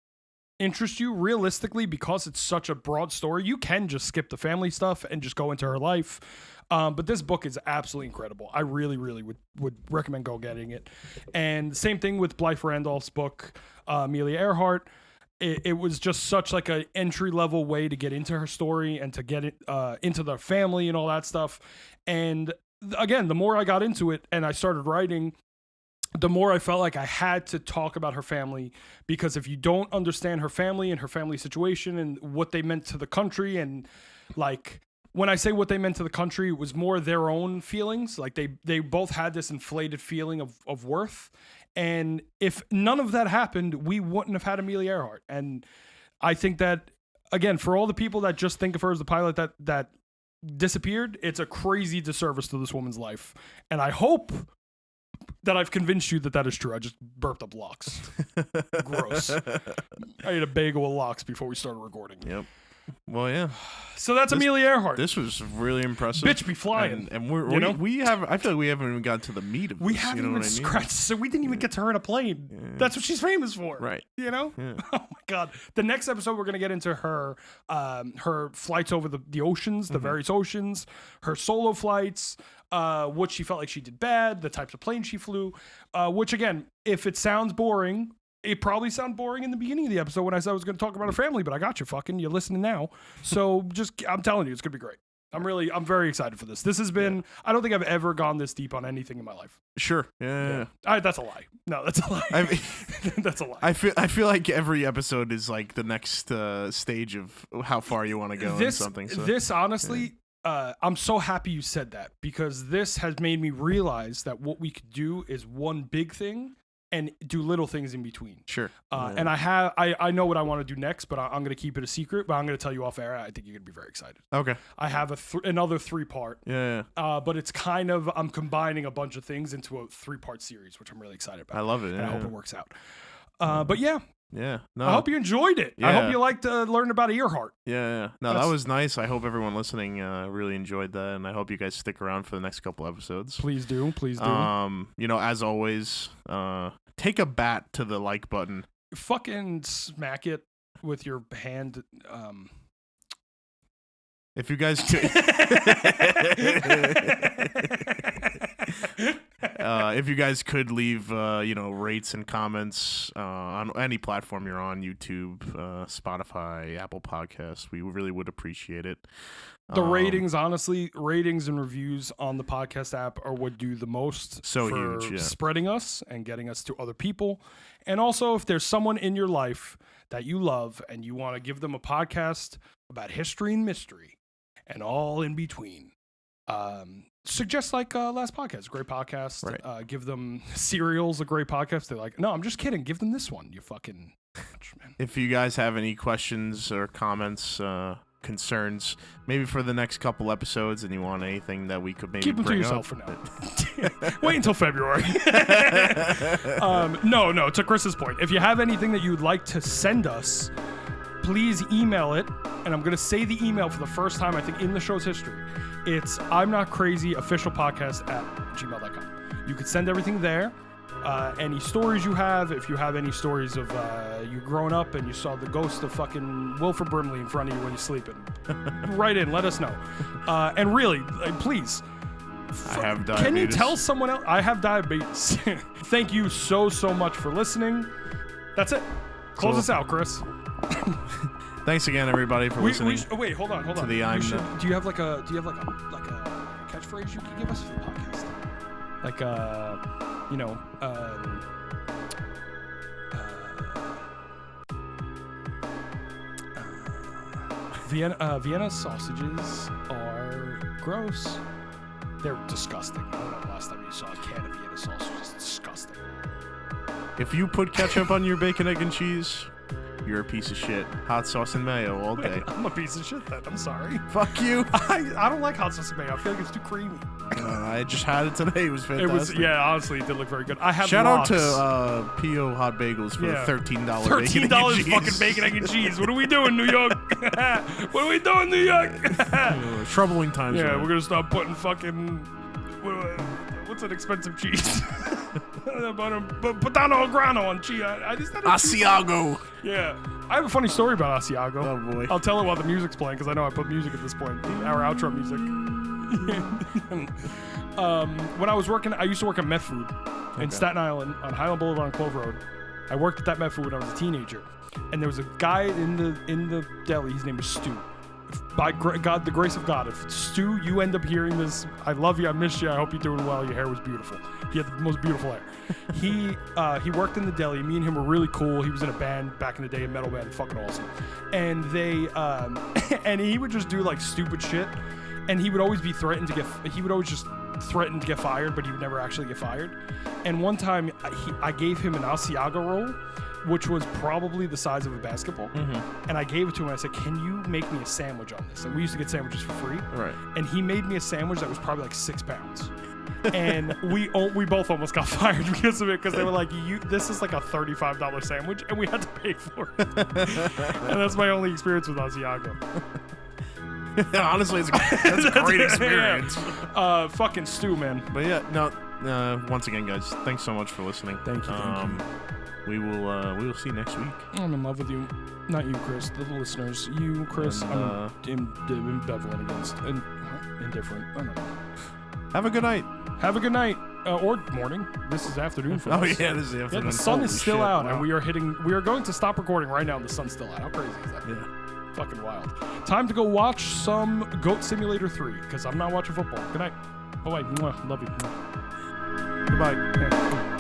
interest you, realistically, because it's such a broad story, you can just skip the family stuff and just go into her life. But this book is absolutely incredible. I really, really would recommend go getting it. And same thing with Blythe Randolph's book, Amelia Earhart. It was just such like an entry level way to get into her story and to get it into the family and all that stuff. And again, the more I got into it and I started writing, the more I felt like I had to talk about her family, because if you don't understand her family and her family situation and what they meant to the country, and like, when I say what they meant to the country, it was more their own feelings. Like they both had this inflated feeling of worth. And if none of that happened, we wouldn't have had Amelia Earhart. And I think that, again, for all the people that just think of her as the pilot that disappeared, it's a crazy disservice to this woman's life. And I hope that I've convinced you that is true. I just burped up lox. Gross. I ate a bagel with lox before we started recording. Yep. Well, yeah. So that's Amelia Earhart. This was really impressive. Bitch be flying. And we have. I feel like we haven't even got to the meat of this. We haven't even scratched. So we didn't even get to her in a plane. Yeah. That's what she's famous for. Right. You know? Yeah. Oh my God. The next episode, we're going to get into her flights over the oceans, the various oceans, her solo flights, what she felt like she did bad, the types of planes she flew, which again, if it sounds boring, it probably sounded boring in the beginning of the episode when I said I was going to talk about her family, but I got you you're listening now. So I'm telling you, it's going to be great. I'm very excited for this. This has been, I don't think I've ever gone this deep on anything in my life. Sure. Yeah. That's a lie. No, that's a lie. That's a lie. I feel like every episode is like the next stage of how far you want to go in something. So. This honestly, I'm so happy you said that, because this has made me realize that what we could do is one big thing and do little things in between. Sure. And I know what I want to do next, but I'm going to keep it a secret, but I'm going to tell you off air. I think you're going to be very excited. Okay. I have another 3-part. Yeah. But it's kind of, I'm combining a bunch of things into a 3-part series, which I'm really excited about. I love it. And I hope it works out. But yeah, Yeah. No. I hope you enjoyed it. I Yeah. hope you liked learning about Earhart. Yeah. No, that was nice. I hope everyone listening really enjoyed that, and I hope you guys stick around for the next couple episodes. Please do. As always, take a bat to the like button. Fucking smack it with your hand. If you guys could, if you guys could leave, rates and comments on any platform you're on, YouTube, Spotify, Apple Podcasts, we really would appreciate it. The ratings, honestly, ratings and reviews on the podcast app are what do the most for huge, spreading us and getting us to other people. And also, if there's someone in your life that you love and you want to give them a podcast about history and mystery and all in between, suggest like Last Podcast, a great podcast. Right. Give them Serials, a great podcast. They're like, no, I'm just kidding. Give them this one. You fucking man. If you guys have any questions or comments, concerns, maybe for the next couple episodes, and you want anything that we could maybe keep them to bring yourself up. for now. Wait until February. No. To Chris's point, if you have anything that you'd like to send us, please email it. And I'm going to say the email for the first time, I think, in the show's history. It's I'm Not Crazy Official Podcast at gmail.com. You could send everything there. Any stories you have, if you have any stories of you growing up and you saw the ghost of fucking Wilford Brimley in front of you when you're sleeping, write in, let us know. And really, please, I have diabetes. Can you tell someone else? I have diabetes. Thank you so much for listening. That's it. Close us out, Chris. Thanks again, everybody, for listening. Wait, hold on. To the do you have like a catchphrase you can give us for the podcast? Like Vienna sausages are gross. They're disgusting. I don't know the last time you saw a can of Vienna sausages. It's disgusting. If you put ketchup on your bacon, egg, and cheese, you're a piece of shit. Hot sauce and mayo all day. I'm a piece of shit then. I'm sorry. Fuck you. I don't like hot sauce and mayo. I feel like it's too creamy. I just had it today. It was fantastic. Honestly, it did look very good. I have Shout lox. out to P.O. Hot Bagels for the $13 $13 fucking bacon, egg, and cheese. What are we doing, New York? What are we doing, New York? Troubling times. Yeah, we're gonna start putting fucking what's an expensive cheese? Patano Grano on cheese. Asiago. Yeah. I have a funny story about Asiago. Oh, boy. I'll tell it while the music's playing, because I know I put music at this point. Our outro music. When I was working, I used to work at Meth Food in Staten Island on Highland Boulevard on Clove Road. I worked at that Meth Food when I was a teenager. And there was a guy in the deli. His name was Stu. By God, the grace of God, if Stu, you end up hearing this, I love you, I miss you, I hope you're doing well, your hair was beautiful. He had the most beautiful hair. He worked in the deli. Me and him were really cool. He was in a band back in the day, a metal band, fucking awesome. And they, and he would just do like stupid shit. And he would always be threatened to get, he would always just threaten to get fired, but he would never actually get fired. And one time, I gave him an Asiago roll, which was probably the size of a basketball. Mm-hmm. And I gave it to him and I said, can you make me a sandwich on this? And we used to get sandwiches for free. Right. And he made me a sandwich that was probably like 6 pounds. And we both almost got fired because of it, because they were like, this is like a $35 sandwich, and we had to pay for it. And that's my only experience with Asiago. Honestly, that's a great experience. Yeah. Fucking Stu, man. But yeah, no. Once again, guys, thanks so much for listening. Thank you. We will see you next week. I'm in love with you. Not you, Chris. The listeners. You, Chris, and, I'm ambivalent against. Indifferent. I don't know. Have a good night. Have a good night. Or morning. This is afternoon for us. Oh, yeah, this is afternoon. Yeah, the sun is still out, wow. and we are going to stop recording right now, and the sun's still out. How crazy is that? Yeah. Fucking wild. Time to go watch some Goat Simulator 3, because I'm not watching football. Good night. Oh, wait. Love you. Goodbye. Yeah.